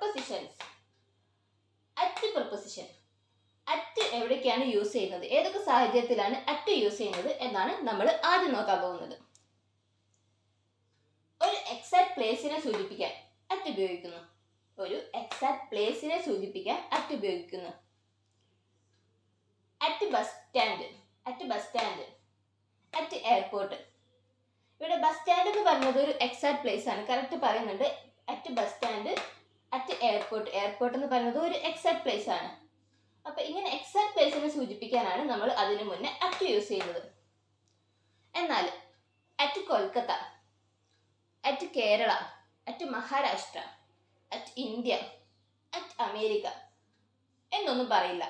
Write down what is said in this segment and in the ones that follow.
Propositions. At proposition. At എവിടേക്കാണ് use ചെയ്യുന്നത്, ഏതൊക്കെ സാഹചര്യത്തിലാണ് അറ്റ് യൂസ് ചെയ്യുന്നത് എന്നാണ് നമ്മൾ ആദ്യം നോക്കാൻ പോകുന്നത്. ഒരു എക്സാക്ട് പ്ലേസിനെ സൂചിപ്പിക്കാൻ അറ്റ് ഉപയോഗിക്കുന്നു. ഒരു എക്സാക്ട് പ്ലേസിനെ സൂചിപ്പിക്കാൻ അറ്റ് ഉപയോഗിക്കുന്നു. At bus stand, at bus stand, at airport. ഇവിടെ ബസ് സ്റ്റാൻഡ് എന്ന് പറയുന്നത് ഒരു എക്സാക്ട് പ്ലേസ് ആണ്, കറക്റ്റ് പറയുന്നുണ്ട്. At bus stand, at airport, airport എന്ന് പറയുന്നത് ഒരു എക്സാക്ട് പ്ലേസ് ആണ്. അപ്പൊ ഇങ്ങനെ എക്സാക്ട് പ്ലേസിനെ സൂചിപ്പിക്കാനാണ് നമ്മൾ അതിനു മുന്നേ അറ്റ് യൂസ് ചെയ്യുന്നത്. എന്നാൽ at Kolkata, at Kerala, at Maharashtra, at India, at America എന്നൊന്നും പറയില്ല.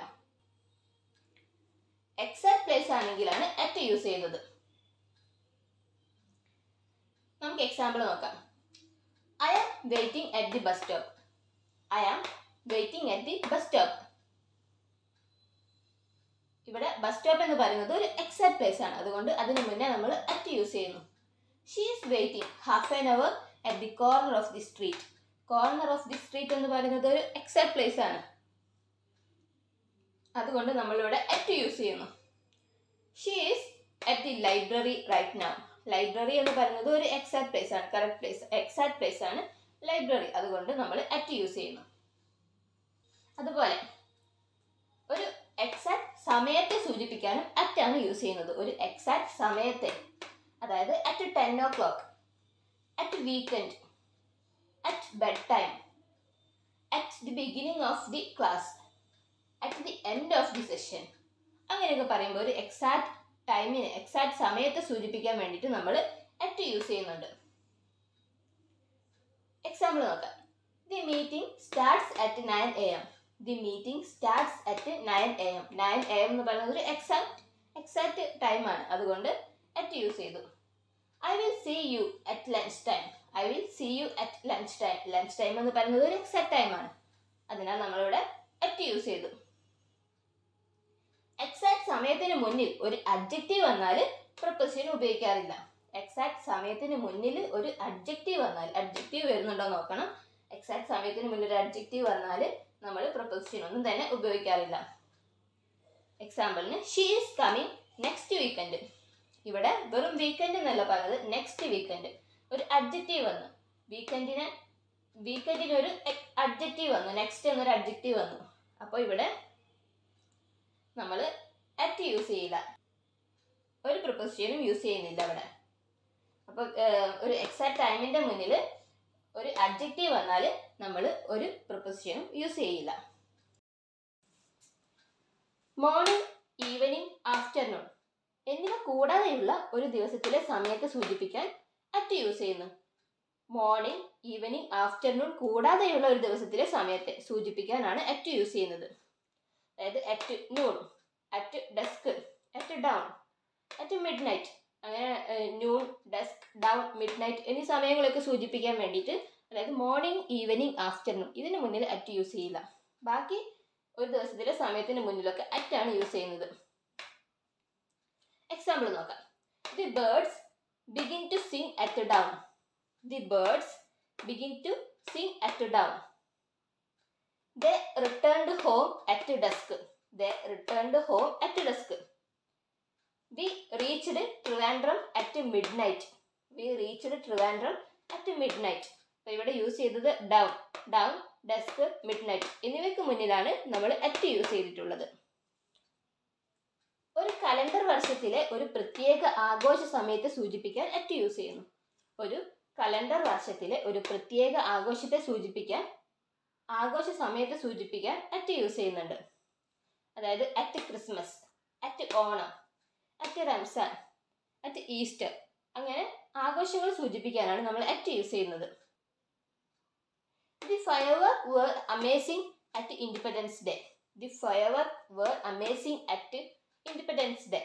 എക്സാക്ട് പ്ലേസ് ആണെങ്കിലാണ് അറ്റ് യൂസ് ചെയ്യുന്നത്. നമുക്ക് എക്സാമ്പിൾ നോക്കാം. I am waiting at the bus stop. I am waiting at the bus stop. ഇവിടെ ബസ് സ്റ്റോപ്പ് എന്ന് പറയുന്നത് ഒരു എക്സാക്ട് പ്ലേസ് ആണ്, അതുകൊണ്ട് അതിന് മുന്നേ നമ്മൾ അറ്റ് യൂസ് ചെയ്യുന്നു. She is waiting half an hour at the corner of the street. Corner of the street എന്ന് പറയുന്നത് ഒരു എക്സാക്ട് പ്ലേസ് ആണ്, അതുകൊണ്ട് നമ്മളിവിടെ അറ്റ് യൂസ് ചെയ്യുന്നു. She is at the library right now. Library എന്ന് പറയുന്നത് ഒരു എക്സാക്ട് പ്ലേസ് ആണ്, കറക്റ്റ് പ്ലേസ്, എക്സാക്ട് പ്ലേസ് ആണ് ലൈബ്രറി, അതുകൊണ്ട് നമ്മൾ അറ്റ് യൂസ് ചെയ്യുന്നു. അതുപോലെ ഒരു എക്സാക്ട് സമയത്തെ സൂചിപ്പിക്കാനും അറ്റാണ് യൂസ് ചെയ്യുന്നത്. ഒരു എക്സാക്ട് സമയത്തെ, അതായത് at 10 o'clock, at weekend, at bed time, at the beginning of the class, at the end of the session, അങ്ങനെയൊക്കെ പറയുമ്പോൾ ഒരു എക്സാക്ട് ടൈമിനെ, എക്സാക്ട് സമയത്തെ സൂചിപ്പിക്കാൻ വേണ്ടിയിട്ട് നമ്മൾ അറ്റ് യൂസ് ചെയ്യുന്നുണ്ട്. എക്സാമ്പിൾ നോക്കാം. The meeting starts at 9 AM. The meeting starts at 9 AM. 9 AM എന്ന് പറയുന്നത് ഒരു എക്സാക്ട് ടൈമാണ്, അതുകൊണ്ട് അറ്റ് യൂസ് ചെയ്തു. I will see you at lunch time. I will see you at lunch time. Lunch time എന്ന് പറയുന്നത് ഒരു എക്സാക്ട് ടൈമാണ്, അതിനാൽ നമ്മളിവിടെ അറ്റ് യൂസ് ചെയ്തു. എക്സാക്ട് സമയത്തിന് മുന്നിൽ ഒരു അഡ്ജക്റ്റീവ് വന്നാൽ പ്രൊപ്പോസിഷൻ ഉപയോഗിക്കാറില്ല. എക്സാക്ട് സമയത്തിന് മുന്നിൽ ഒരു അഡ്ജക്റ്റീവ് വന്നാൽ, അഡ്ജക്റ്റീവ് വരുന്നുണ്ടോ നോക്കണം. എക്സാക്ട് സമയത്തിന് മുന്നിൽ ഒരു അഡ്ജക്റ്റീവ് വന്നാൽ നമ്മൾ പ്രൊപ്പോസിഷൻ ഒന്നും തന്നെ ഉപയോഗിക്കാറില്ല. എക്സാമ്പിളിന് she is coming next weekend. ഇവിടെ വെറും വീക്കെൻഡ് എന്നല്ല പറഞ്ഞത്, നെക്സ്റ്റ് വീക്കെൻഡ്. ഒരു അഡ്ജക്റ്റീവ് വന്നു, വീക്കെൻഡിന് ഒരു അഡ്ജക്റ്റീവ് വന്നു, നെക്സ്റ്റ് എന്നൊരു അഡ്ജക്റ്റീവ് വന്നു. അപ്പോൾ ഇവിടെ നമ്മൾ അറ്റ് യൂസ് ചെയ്യില്ല, ഒരു പ്രൊപ്പോസിഷനും യൂസ് ചെയ്യുന്നില്ല ഇവിടെ. അപ്പോൾ ഒരു എക്സാക്ട് ടൈമിൻ്റെ മുന്നിൽ ഒരു അഡ്ജക്റ്റീവ് വന്നാൽ നമ്മൾ ഒരു പ്രൊപ്പോസിഷനും യൂസ് ചെയ്യില്ല. മോർണിംഗ്, ഈവനിങ്, ആഫ്റ്റർനൂൺ എന്നിവ കൂടാതെയുള്ള ഒരു ദിവസത്തിലെ സമയത്തെ സൂചിപ്പിക്കാൻ അറ്റ് യൂസ് ചെയ്യുന്നു. മോർണിംഗ്, ഈവനിങ്, ആഫ്റ്റർനൂൺ കൂടാതെയുള്ള ഒരു ദിവസത്തിലെ സമയത്തെ സൂചിപ്പിക്കാനാണ് അറ്റ് യൂസ് ചെയ്യുന്നത്. അതായത് at noon, at dusk, at dawn, at midnight, അങ്ങനെ noon, dusk, dawn, midnight എന്നീ സമയങ്ങളൊക്കെ സൂചിപ്പിക്കാൻ വേണ്ടിയിട്ട്, അതായത് മോർണിംഗ്, ഈവനിങ്, ആഫ്റ്റർനൂൺ ഇതിന് മുന്നിൽ അറ്റ് യൂസ് ചെയ്യില്ല. ബാക്കി ഒരു ദിവസത്തിലെ സമയത്തിന് മുന്നിലൊക്കെ അറ്റാണ് യൂസ് ചെയ്യുന്നത്. എക്സാമ്പിൾ നോക്കാം. The birds begin to sing at dawn. The birds begin to sing at dawn. They returned home at dusk. They returned home at dusk. We reached Trivandrum at midnight. We reached Trivandrum at midnight. അപ്പോൾ ഇവിടെ use ചെയ്തത് down, desk, mid night എന്നിവയ്ക്ക് മുന്നിലാണ് നമ്മൾ at use ചെയ്തിട്ടുള്ളത്. ഒരു calendar വർഷത്തിലെ ഒരു പ്രത്യേക ആഘോഷ സമയത്തെ സൂചിപ്പിക്കാൻ അറ്റ് യൂസ് ചെയ്യുന്നു. ഒരു കലണ്ടർ വർഷത്തിലെ ഒരു പ്രത്യേക ആഘോഷത്തെ സൂചിപ്പിക്കാൻ, ആഘോഷ സമയത്തെ സൂചിപ്പിക്കാൻ അറ്റ് യൂസ് ചെയ്യുന്നുണ്ട്. അതായത് at Christmas, at Onam, at Ramzan, at Easter, അങ്ങനെ ആഘോഷങ്ങൾ സൂചിപ്പിക്കാനാണ് നമ്മൾ അറ്റ് യൂസ് ചെയ്യുന്നത്. The firework were amazing at Independence Day. The fireworks were amazing at Independence Day.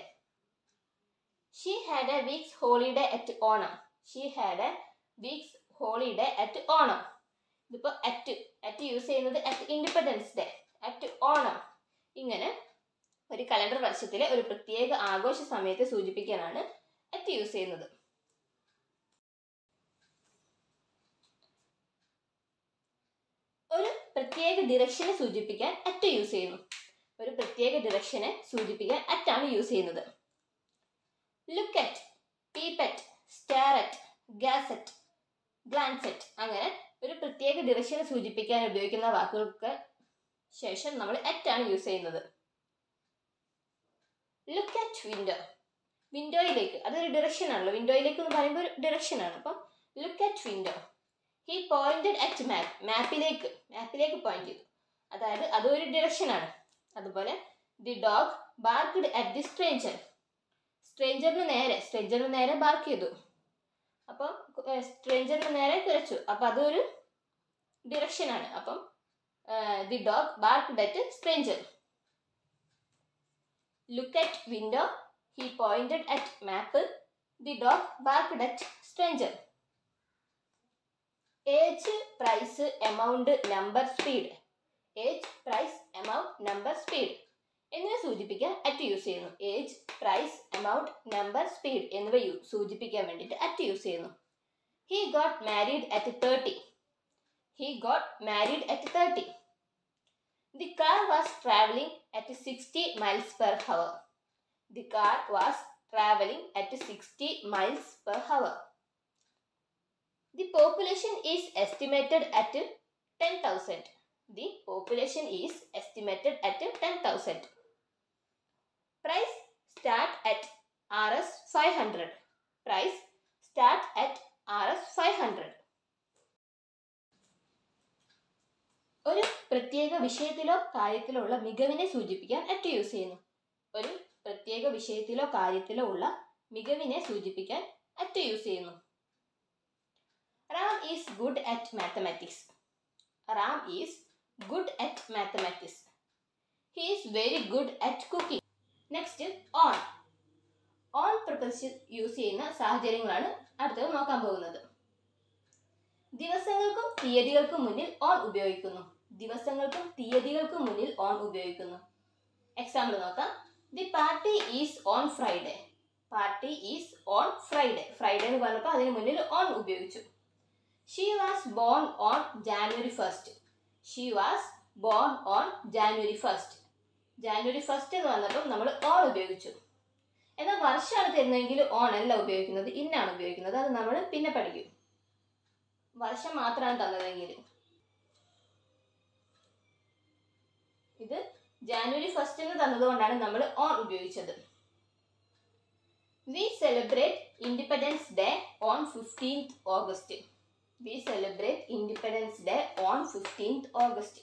She had a week's holiday at Onam. She had a week's holiday at Onam. ഇതിപ്പോൾ at use ചെയ്യുന്നത് at independence day, at Onam, ഇങ്ങനെ ഒരു calendar വർഷത്തിലെ ഒരു പ്രത്യേക ആഘോഷ സമയത്തെ സൂചിപ്പിക്കാനാണ് അറ്റ് യൂസ് ചെയ്യുന്നത്. ഒരു പ്രത്യേക ഡിറക്ഷനെ സൂചിപ്പിക്കാൻ അറ്റ് യൂസ് ചെയ്യുന്നു. ഒരു പ്രത്യേക ഡിറക്ഷനെ സൂചിപ്പിക്കാൻ അറ്റാണ് യൂസ് ചെയ്യുന്നത്. Look at, peep at, stare at, gaze at, glance at, അങ്ങനെ ഒരു പ്രത്യേക ഡിറക്ഷനെ സൂചിപ്പിക്കാൻ ഉപയോഗിക്കുന്ന വാക്കുകൾക്ക് ശേഷം നമ്മൾ അറ്റാണ് യൂസ് ചെയ്യുന്നത്. ലുക്ക് അറ്റ് വിൻഡോ, വിൻഡോയിലേക്ക്, അതൊരു ഡിറക്ഷൻ ആണല്ലോ. വിൻഡോയിലേക്ക് എന്ന് പറയുമ്പോൾ ഒരു ഡിറക്ഷൻ ആണ്. അപ്പം look at window. He pointed at map, മാപ്പിലേക്ക് പോയിന്റ് ചെയ്തു, അതായത് അതൊരു ഡിറക്ഷൻ ആണ്. അതുപോലെ the dog barked at the stranger, സ്ട്രേഞ്ചറിന് നേരെ ബാർക്ക് ചെയ്തു, അപ്പം സ്ട്രേഞ്ചറിന് നേരെ കുരച്ചു, അപ്പം അതൊരു ഡിറക്ഷൻ ആണ്. അപ്പം the dog barked at stranger. Look at window, he pointed at map, the dog barked at stranger. Age, price, amount, number, speed. Age, price, amount, number, speed എന്നിവ സൂചിപ്പിക്കാൻ അറ്റ് യൂസ് ചെയ്യുന്നു. Age, price, amount, number, speed എന്നിവ സൂചിപ്പിക്കാൻ വേണ്ടിയിട്ട് at use ചെയ്യുന്നു. He got married at 30. He got married at 30. The car was traveling at 60 miles per hour. The car was traveling at 60 miles per hour. The population is estimated at 10,000. The population is estimated at 10,000. Price start at Rs 500. Price start at Rs 500. ഒരു പ്രത്യേക വിഷയത്തിലോ കാര്യത്തിലോ ഉള്ള മികവിനെ സൂചിപ്പിക്കാൻ at use ചെയ്യുന്നു. ഒരു പ്രത്യേക വിഷയത്തിലോ കാര്യത്തിലോ ഉള്ള മികവിനെ സൂചിപ്പിക്കാൻ at use ചെയ്യുന്നു. Ram is good at mathematics. Ram is good at mathematics. He is very good at cooking. Next on. On preposition use ചെയ്യുന്ന സാഹചര്യങ്ങളാണ് അടുത്തത് നോക്കാൻ പോകുന്നത്. ദിവസങ്ങൾക്കും തീയതികൾക്കും മുന്നിൽ ഓൺ ഉപയോഗിക്കുന്നു. ദിവസങ്ങൾക്കും തീയതികൾക്കും മുന്നിൽ ഓൺ ഉപയോഗിക്കുന്നു. എക്സാമ്പിൾ നോക്കാം. The party is on Friday. Party is on Friday. Friday എന്ന് പറഞ്ഞപ്പോൾ അതിന് മുന്നിൽ ഓൺ ഉപയോഗിച്ചു. She was born on January 1st. She was born on January 1st. January 1st എന്ന് വന്നപ്പോൾ നമ്മൾ ഓൺ ഉപയോഗിച്ചു. എന്നാൽ വർഷമാണ് തരുന്നതെങ്കിൽ ഓൺ അല്ല ഉപയോഗിക്കുന്നത്, ഇന്നാണ് ഉപയോഗിക്കുന്നത്. അത് നമ്മൾ പിന്നെ പഠിക്കും. വർഷം മാത്രമാണ് തന്നതെങ്കിൽ. ഇത് ജാനുവരി 1st എന്ന് തന്നതുകൊണ്ടാണ് നമ്മൾ ഓൺ ഉപയോഗിച്ചത്. We celebrate independence day on 15th August. We celebrate independence day on 15th August.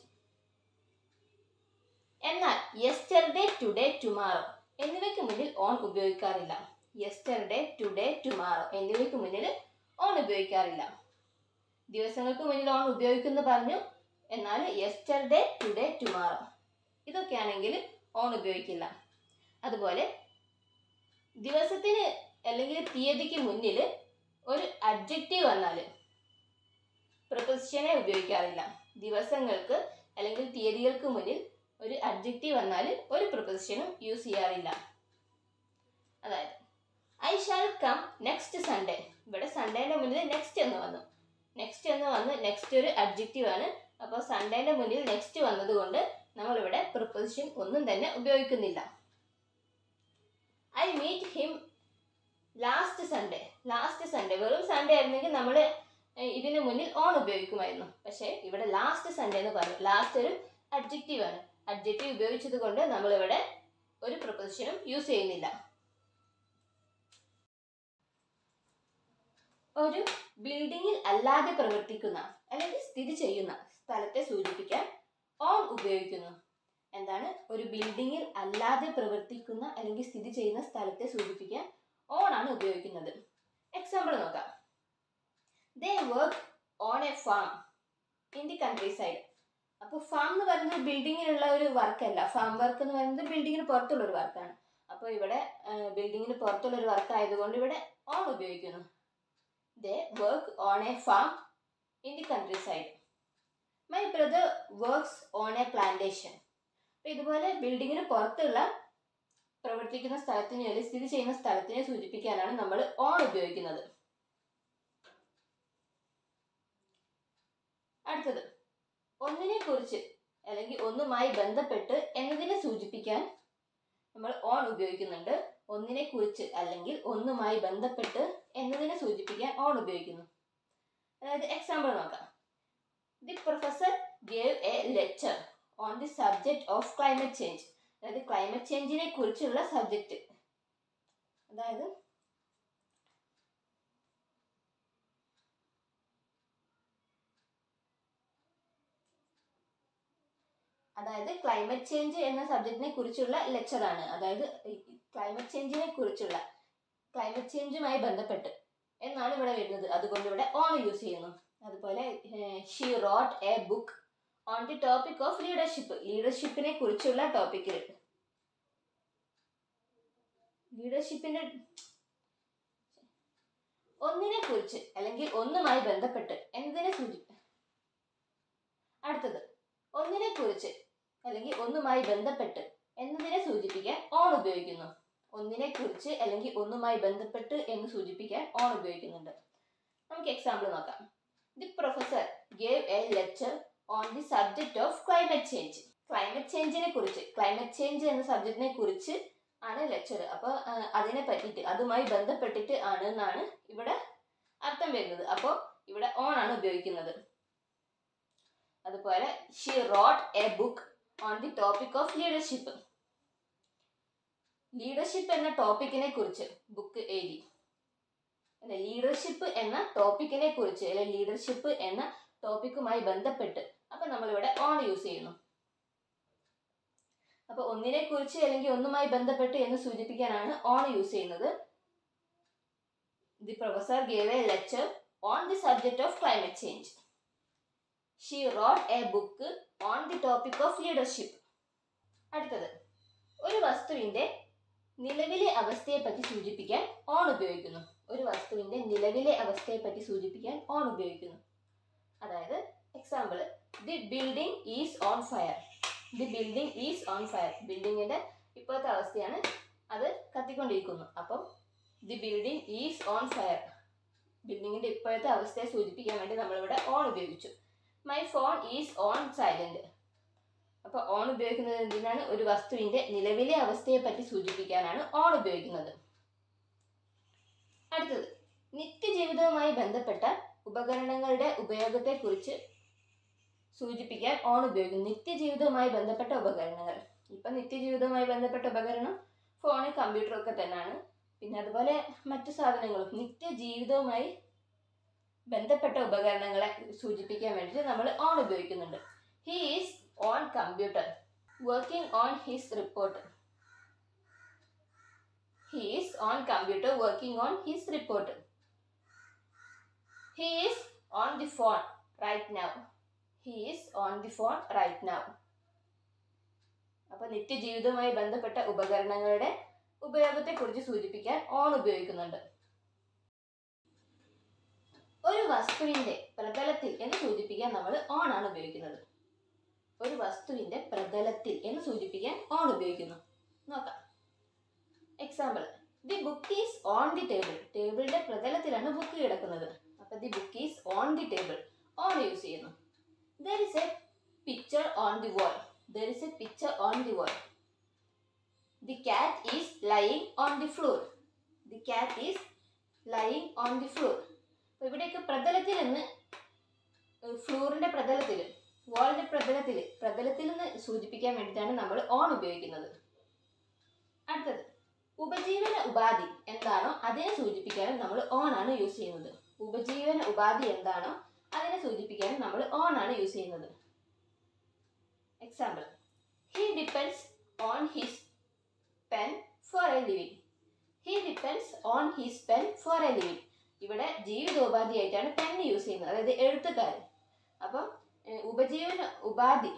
എന്നാൽ യെസ്റ്റർഡേ, ടുഡേ, ടുമാറോ എന്നിവയ്ക്ക് മുന്നിൽ ഓൺ ഉപയോഗിക്കാറില്ല. യെസ്റ്റർഡേ, ടുഡേ, ടുമാറോ എന്നിവയ്ക്ക് മുന്നിൽ ഓൺ ഉപയോഗിക്കാറില്ല. ദിവസങ്ങൾക്ക് മുന്നിൽ ഓൺ ഉപയോഗിക്കുന്നു പറഞ്ഞു, എന്നാൽ യെസ്റ്റർഡേ, ടുഡേ, ടുമാറോ ഇതൊക്കെയാണെങ്കിൽ ഓൺ ഉപയോഗിക്കില്ല. അതുപോലെ ദിവസത്തിന് അല്ലെങ്കിൽ തീയതിക്ക് മുന്നിൽ ഒരു അഡ്ജക്റ്റീവ് വന്നാൽ പ്രിപ്പോസിഷനെ ഉപയോഗിക്കാറില്ല. ദിവസങ്ങൾക്ക് അല്ലെങ്കിൽ തീയതികൾക്ക് മുന്നിൽ ഒരു അഡ്ജക്റ്റീവ് വന്നാൽ ഒരു പ്രിപ്പോസിഷനും യൂസ് ചെയ്യാറില്ല. അതായത് I shall come next Sunday. ഇവിടെ സൺഡേൻ്റെ മുന്നിൽ നെക്സ്റ്റ് എന്ന് വന്നു. നെക്സ്റ്റ് ഒരു അഡ്ജക്റ്റീവ് ആണ്. അപ്പോൾ സൺഡേൻ്റെ മുന്നിൽ നെക്സ്റ്റ് വന്നതുകൊണ്ട് നമ്മളിവിടെ പ്രിപ്പോസിഷൻ ഒന്നും തന്നെ ഉപയോഗിക്കുന്നില്ല. I meet him last Sunday. Last Sunday വെറും സൺഡേ ആയിരുന്നെങ്കിൽ നമ്മൾ ഇതിന് മുന്നിൽ ഓൺ ഉപയോഗിക്കുമായിരുന്നു. പക്ഷേ ഇവിടെ ലാസ്റ്റ് സൺഡേ എന്ന് പറഞ്ഞു. ലാസ്റ്റ് ഒരു അഡ്ജക്റ്റീവ് ആണ്. അഡ്ജക്റ്റീവ് ഉപയോഗിച്ചത് കൊണ്ട് നമ്മളിവിടെ ഒരു പ്രിപ്പോസിഷനും യൂസ് ചെയ്യുന്നില്ല. ഒരു ബിൽഡിങ്ങിൽ അല്ലാതെ പ്രവർത്തിക്കുന്ന അല്ലെങ്കിൽ സ്ഥിതി ചെയ്യുന്ന സ്ഥലത്തെ സൂചിപ്പിക്കാൻ ഓൺ ഉപയോഗിക്കുന്നു. എന്താണ്? ഒരു ബിൽഡിങ്ങിൽ അല്ലാതെ പ്രവർത്തിക്കുന്ന അല്ലെങ്കിൽ സ്ഥിതി ചെയ്യുന്ന സ്ഥലത്തെ സൂചിപ്പിക്കാൻ ഓൺ ആണ് ഉപയോഗിക്കുന്നത്. എക്സാമ്പിൾ നോക്കാം. ദേ work on A farm in the country side. അപ്പോൾ ഫാം എന്ന് പറയുന്നത് ബിൽഡിങ്ങിനുള്ള ഒരു വർക്കല്ല. ഫാം വർക്ക് എന്ന് പറയുന്നത് ബിൽഡിങ്ങിന് പുറത്തുള്ള ഒരു വർക്കാണ്. അപ്പോൾ ഇവിടെ ബിൽഡിങ്ങിന് പുറത്തുള്ള ഒരു വർക്ക് ആയതുകൊണ്ട് ഇവിടെ ഓൺ ഉപയോഗിക്കുന്നു. ദേ work on A farm in the country side. My brother works on A plantation. അപ്പോൾ ഇതുപോലെ ബിൽഡിങ്ങിന് പുറത്തുള്ള പ്രവർത്തിക്കുന്ന സ്ഥലത്തിനെ അല്ലെങ്കിൽ സ്ഥിതി ചെയ്യുന്ന സ്ഥലത്തിനെ സൂചിപ്പിക്കാനാണ് നമ്മൾ ഓൺ ഉപയോഗിക്കുന്നത്. അടുത്തത് ഒന്നിനെ കുറിച്ച് അല്ലെങ്കിൽ ഒന്നുമായി ബന്ധപ്പെട്ട് എന്നതിനെ സൂചിപ്പിക്കാൻ നമ്മൾ ഓൺ ഉപയോഗിക്കുന്നുണ്ട്. ഒന്നിനെ കുറിച്ച് അല്ലെങ്കിൽ ഒന്നുമായി ബന്ധപ്പെട്ട് എന്നതിനെ സൂചിപ്പിക്കാൻ ഓൺ ഉപയോഗിക്കുന്നു. അതായത് എക്സാമ്പിൾ നോക്കാം. The professor gave a lecture on the subject of climate change. അതായത് ക്ലൈമറ്റ് ചേഞ്ചിനെ കുറിച്ചുള്ള സബ്ജക്റ്റ്. അതായത് ക്ലൈമറ്റ് ചേഞ്ച് എന്ന സബ്ജക്റ്റിനെ കുറിച്ചുള്ള ലെക്ചറാണ്. അതായത് ക്ലൈമറ്റ് ചേഞ്ചുമായി ബന്ധപ്പെട്ട് എന്നാണ് ഇവിടെ വരുന്നത്. അതുകൊണ്ട് ഇവിടെ ഓൺ യൂസ് ചെയ്യുന്നു. അതുപോലെ she wrote a book on the topic of leadership. ലീഡർഷിപ്പിനെ കുറിച്ചുള്ള ടോപ്പിക്കിൽ ഒന്നിനെ കുറിച്ച് അല്ലെങ്കിൽ ഒന്നുമായി ബന്ധപ്പെട്ട് എന്നതിനെ സൂചിപ്പിക്കും. അടുത്തത് ഒന്നിനെ കുറിച്ച് അല്ലെങ്കിൽ ഒന്നുമായി ബന്ധപ്പെട്ട് എന്നതിനെ സൂചിപ്പിക്കാൻ ഓൺ ഉപയോഗിക്കുന്നു. ഒന്നിനെ കുറിച്ച് അല്ലെങ്കിൽ ഒന്നുമായി ബന്ധപ്പെട്ട് എന്ന് സൂചിപ്പിക്കാൻ ഓൺ ഉപയോഗിക്കുന്നുണ്ട്. നമുക്ക് എക്സാമ്പിൾ നോക്കാം. The professor gave a lecture on the subject of climate change. Climate ചേഞ്ചിനെ കുറിച്ച്, ക്ലൈമറ്റ് ചേഞ്ച് എന്ന സബ്ജക്റ്റിനെ കുറിച്ച് ആണ് ലെക്ചർ. അപ്പോൾ അതിനെ പറ്റിയിട്ട്, അതുമായി ബന്ധപ്പെട്ടിട്ട് ആണ് എന്നാണ് ഇവിടെ അർത്ഥം വരുന്നത്. അപ്പോൾ ഇവിടെ ഓൺ ആണ് ഉപയോഗിക്കുന്നത്. അതുപോലെ she wrote a book on the topic of leadership. Leadership എന്ന ടോപ്പിക്കിനെ കുറിച്ച് ബുക്ക് എഴുതി. ലീഡർഷിപ്പ് എന്ന ടോപ്പിക്കിനെ കുറിച്ച് അല്ലെങ്കിൽ ലീഡർഷിപ്പ് എന്ന ടോപ്പിക്കുമായി ബന്ധപ്പെട്ട്, അപ്പൊ നമ്മളിവിടെ ഓൺ യൂസ് ചെയ്യുന്നു. അപ്പൊ ഒന്നിനെ കുറിച്ച് അല്ലെങ്കിൽ ഒന്നുമായി ബന്ധപ്പെട്ട് എന്ന് സൂചിപ്പിക്കാനാണ് ഓൺ യൂസ് ചെയ്യുന്നത്. The professor gave a lecture on the subject of climate change. She wrote a book on the topic of leadership. അടുത്തത് ഒരു വസ്തുവിന്റെ നിലവിലെ അവസ്ഥയെ പറ്റി സൂചിപ്പിക്കാൻ ഓൺ ഉപയോഗിക്കുന്നു. ഒരു വസ്തുവിന്റെ നിലവിലെ അവസ്ഥയെ പറ്റി സൂചിപ്പിക്കാൻ ഓൺ ഉപയോഗിക്കുന്നു. അതായത് example, the building is on fire. The building is on fire. ബിൽഡിങ്ങിന്റെ ഇപ്പോഴത്തെ അവസ്ഥയാണ്, അത് കത്തിക്കൊണ്ടിരിക്കുന്നു. അപ്പം the building is on fire, ബിൽഡിങ്ങിന്റെ ഇപ്പോഴത്തെ അവസ്ഥയെ സൂചിപ്പിക്കാൻ വേണ്ടി നമ്മളിവിടെ ഓൺ ഉപയോഗിച്ചു. My phone is on silent. അപ്പോൾ ഓൺ ഉപയോഗിക്കുന്നത് എന്തിനാണ്? ഒരു വസ്തുവിന്റെ നിലവിലെ അവസ്ഥയെ പറ്റി സൂചിപ്പിക്കാനാണ് ഓൺ ഉപയോഗിക്കുന്നത്. അടുത്തത് നിത്യജീവിതവുമായി ബന്ധപ്പെട്ട ഉപകരണങ്ങളുടെ ഉപയോഗത്തെക്കുറിച്ച് സൂചിപ്പിക്കാൻ ഓൺ ഉപയോഗിക്കുന്നു. നിത്യജീവിതവുമായി ബന്ധപ്പെട്ട ഉപകരണങ്ങൾ. ഇപ്പം നിത്യജീവിതവുമായി ബന്ധപ്പെട്ട ഉപകരണം ഫോണ്, കമ്പ്യൂട്ടർ ഒക്കെ തന്നെയാണ്. പിന്നെ അതുപോലെ മറ്റു സാധനങ്ങളും നിത്യജീവിതവുമായി ബന്ധപ്പെട്ട ഉപകരണങ്ങളെ സൂചിപ്പിക്കാൻ വേണ്ടിയിട്ട് നമ്മൾ ഓൺ ഉപയോഗിക്കുന്നുണ്ട്. He is on computer working on his report. He is on computer working on his report. He is on the phone right now. He is on the phone right now. അപ്പോൾ നിത്യജീവിതവുമായി ബന്ധപ്പെട്ട ഉപകരണങ്ങളുടെ ഉപയോഗത്തെക്കുറിച്ച് സൂചിപ്പിക്കാൻ on ഉപയോഗിക്കുന്നുണ്ട്. ഒരു വസ്തുവിന്റെ പ്രതലത്തിൽ എന്ന് സൂചിപ്പിക്കാൻ നമ്മൾ ഓൺ ആണ് ഉപയോഗിക്കുന്നത്. ഒരു വസ്തുവിന്റെ പ്രതലത്തിൽ എന്ന് സൂചിപ്പിക്കാൻ ഓൺ ഉപയോഗിക്കുന്നു. നോക്കാം. Example, the book is on the table. ടേബിളിന്റെ പ്രതലത്തിലാണ് ബുക്ക് കിടക്കുന്നത്. അപ്പൊ the book is on the table, on use ചെയ്യുന്നു. There is a picture on the wall. There is a picture on the wall. The cat is lying on the floor. The cat is lying on the floor. അപ്പൊ ഇവിടെയൊക്കെ പ്രതലത്തിൽ നിന്ന്, ഫ്ലോറിന്റെ പ്രതലത്തിൽ, വാളിന്റെ പ്രതലത്തിൽ നിന്ന് സൂചിപ്പിക്കാൻ വേണ്ടിയിട്ടാണ് നമ്മൾ ഓൺ ഉപയോഗിക്കുന്നത്. അടുത്തത് ഉപജീവന ഉപാധി എന്താണോ അതിനെ സൂചിപ്പിക്കാനും നമ്മൾ ഓൺ ആണ് യൂസ് ചെയ്യുന്നത്. ഉപജീവന ഉപാധി എന്താണോ അതിനെ സൂചിപ്പിക്കാനും നമ്മൾ ഓൺ ആണ് യൂസ് ചെയ്യുന്നത്. Example, he depends on his pen four A living. He depends on his pen four A living. ഇവിടെ ജീവിതോപാധിയായിട്ടാണ് പെൻ യൂസ് ചെയ്യുന്നത്, അതായത് എഴുത്തുകാരൻ. അപ്പം ഉപജീവന ഉപാധി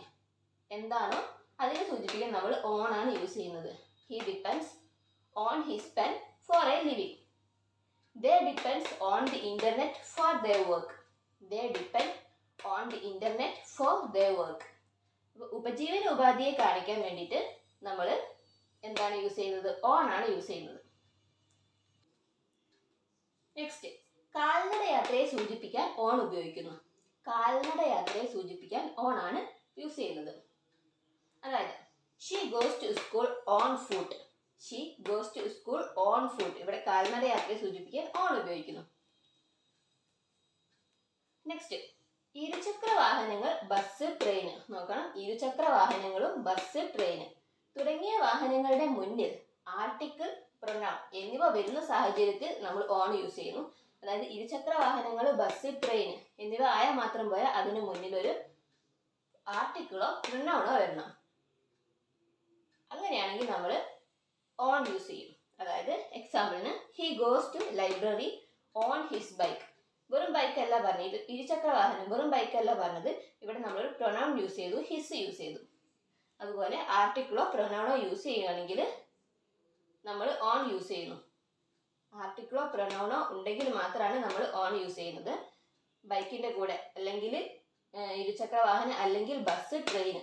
എന്താണോ അതിനെ സൂചിപ്പിക്കാൻ നമ്മൾ ഓൺ ആണ് യൂസ് ചെയ്യുന്നത്. He depends on his pen for a living. They depends on the internet for their work. They depend on the internet for their work. ഉപജീവന ഉപാധിയെ കാണിക്കാൻ വേണ്ടിയിട്ട് നമ്മൾ എന്താണ് യൂസ് ചെയ്യുന്നത്? ഓൺ ആണ് യൂസ് ചെയ്യുന്നത്. നെക്സ്റ്റ്, കാൽനട യാത്രയെ സൂചിപ്പിക്കാൻ ഓൺ ഉപയോഗിക്കുന്നു. കാൽനട യാത്രയെ സൂചിപ്പിക്കാൻ ഓൺ ആണ് യൂസ് ചെയ്യുന്നത്. അതായത് she goes to school on foot. She goes to school on foot. ഇവിടെ കാൽനട യാത്രയെ സൂചിപ്പിക്കാൻ ഓൺ ഉപയോഗിക്കുന്നു. നെക്സ്റ്റ്, ഇരുചക്ര വാഹനങ്ങൾ, ബസ്, ട്രെയിൻ. നോക്കണം, ഇരുചക്ര വാഹനങ്ങളും ബസ്, ട്രെയിൻ തുടങ്ങിയ വാഹനങ്ങളുടെ മുന്നിൽ ആർട്ടിക്കിൾ, പ്രൊനൗൺ എന്നിവ വരുന്ന സാഹചര്യത്തിൽ നമ്മൾ ഓൺ യൂസ് ചെയ്യുന്നു. അതായത് ഇരുചക്ര വാഹനങ്ങൾ, ബസ്, ട്രെയിൻ എന്നിവ ആയാൽ മാത്രം പോരാ, അതിന് മുന്നിൽ ഒരു ആർട്ടിക്കിളോ പ്രൊനൗണോ വരണം. അങ്ങനെയാണെങ്കിൽ നമ്മൾ ഓൺ യൂസ് ചെയ്യും. അതായത് എക്സാമ്പിളിന് he goes to library on his bike. വെറും ബൈക്ക് അല്ല പറഞ്ഞത്, ഇരുചക്ര വാഹനം വെറും ബൈക്ക് അല്ല പറഞ്ഞത്. ഇവിടെ നമ്മൾ പ്രൊനൗൺ യൂസ് ചെയ്തു, ഹിസ് യൂസ് ചെയ്തു. അതുപോലെ ആർട്ടിക്കിളോ പ്രൊനൗണോ യൂസ് ചെയ്യുകയാണെങ്കിൽ നമ്മൾ ഓൺ യൂസ് ചെയ്യുന്നു. ആർട്ടിക്കിളോ പ്രൊനൗണോ ഉണ്ടെങ്കിൽ മാത്രമാണ് നമ്മൾ ഓൺ യൂസ് ചെയ്യുന്നത്. ബൈക്കിൻ്റെ കൂടെ അല്ലെങ്കിൽ ഇരുചക്ര വാഹനം അല്ലെങ്കിൽ ബസ്, ട്രെയിൻ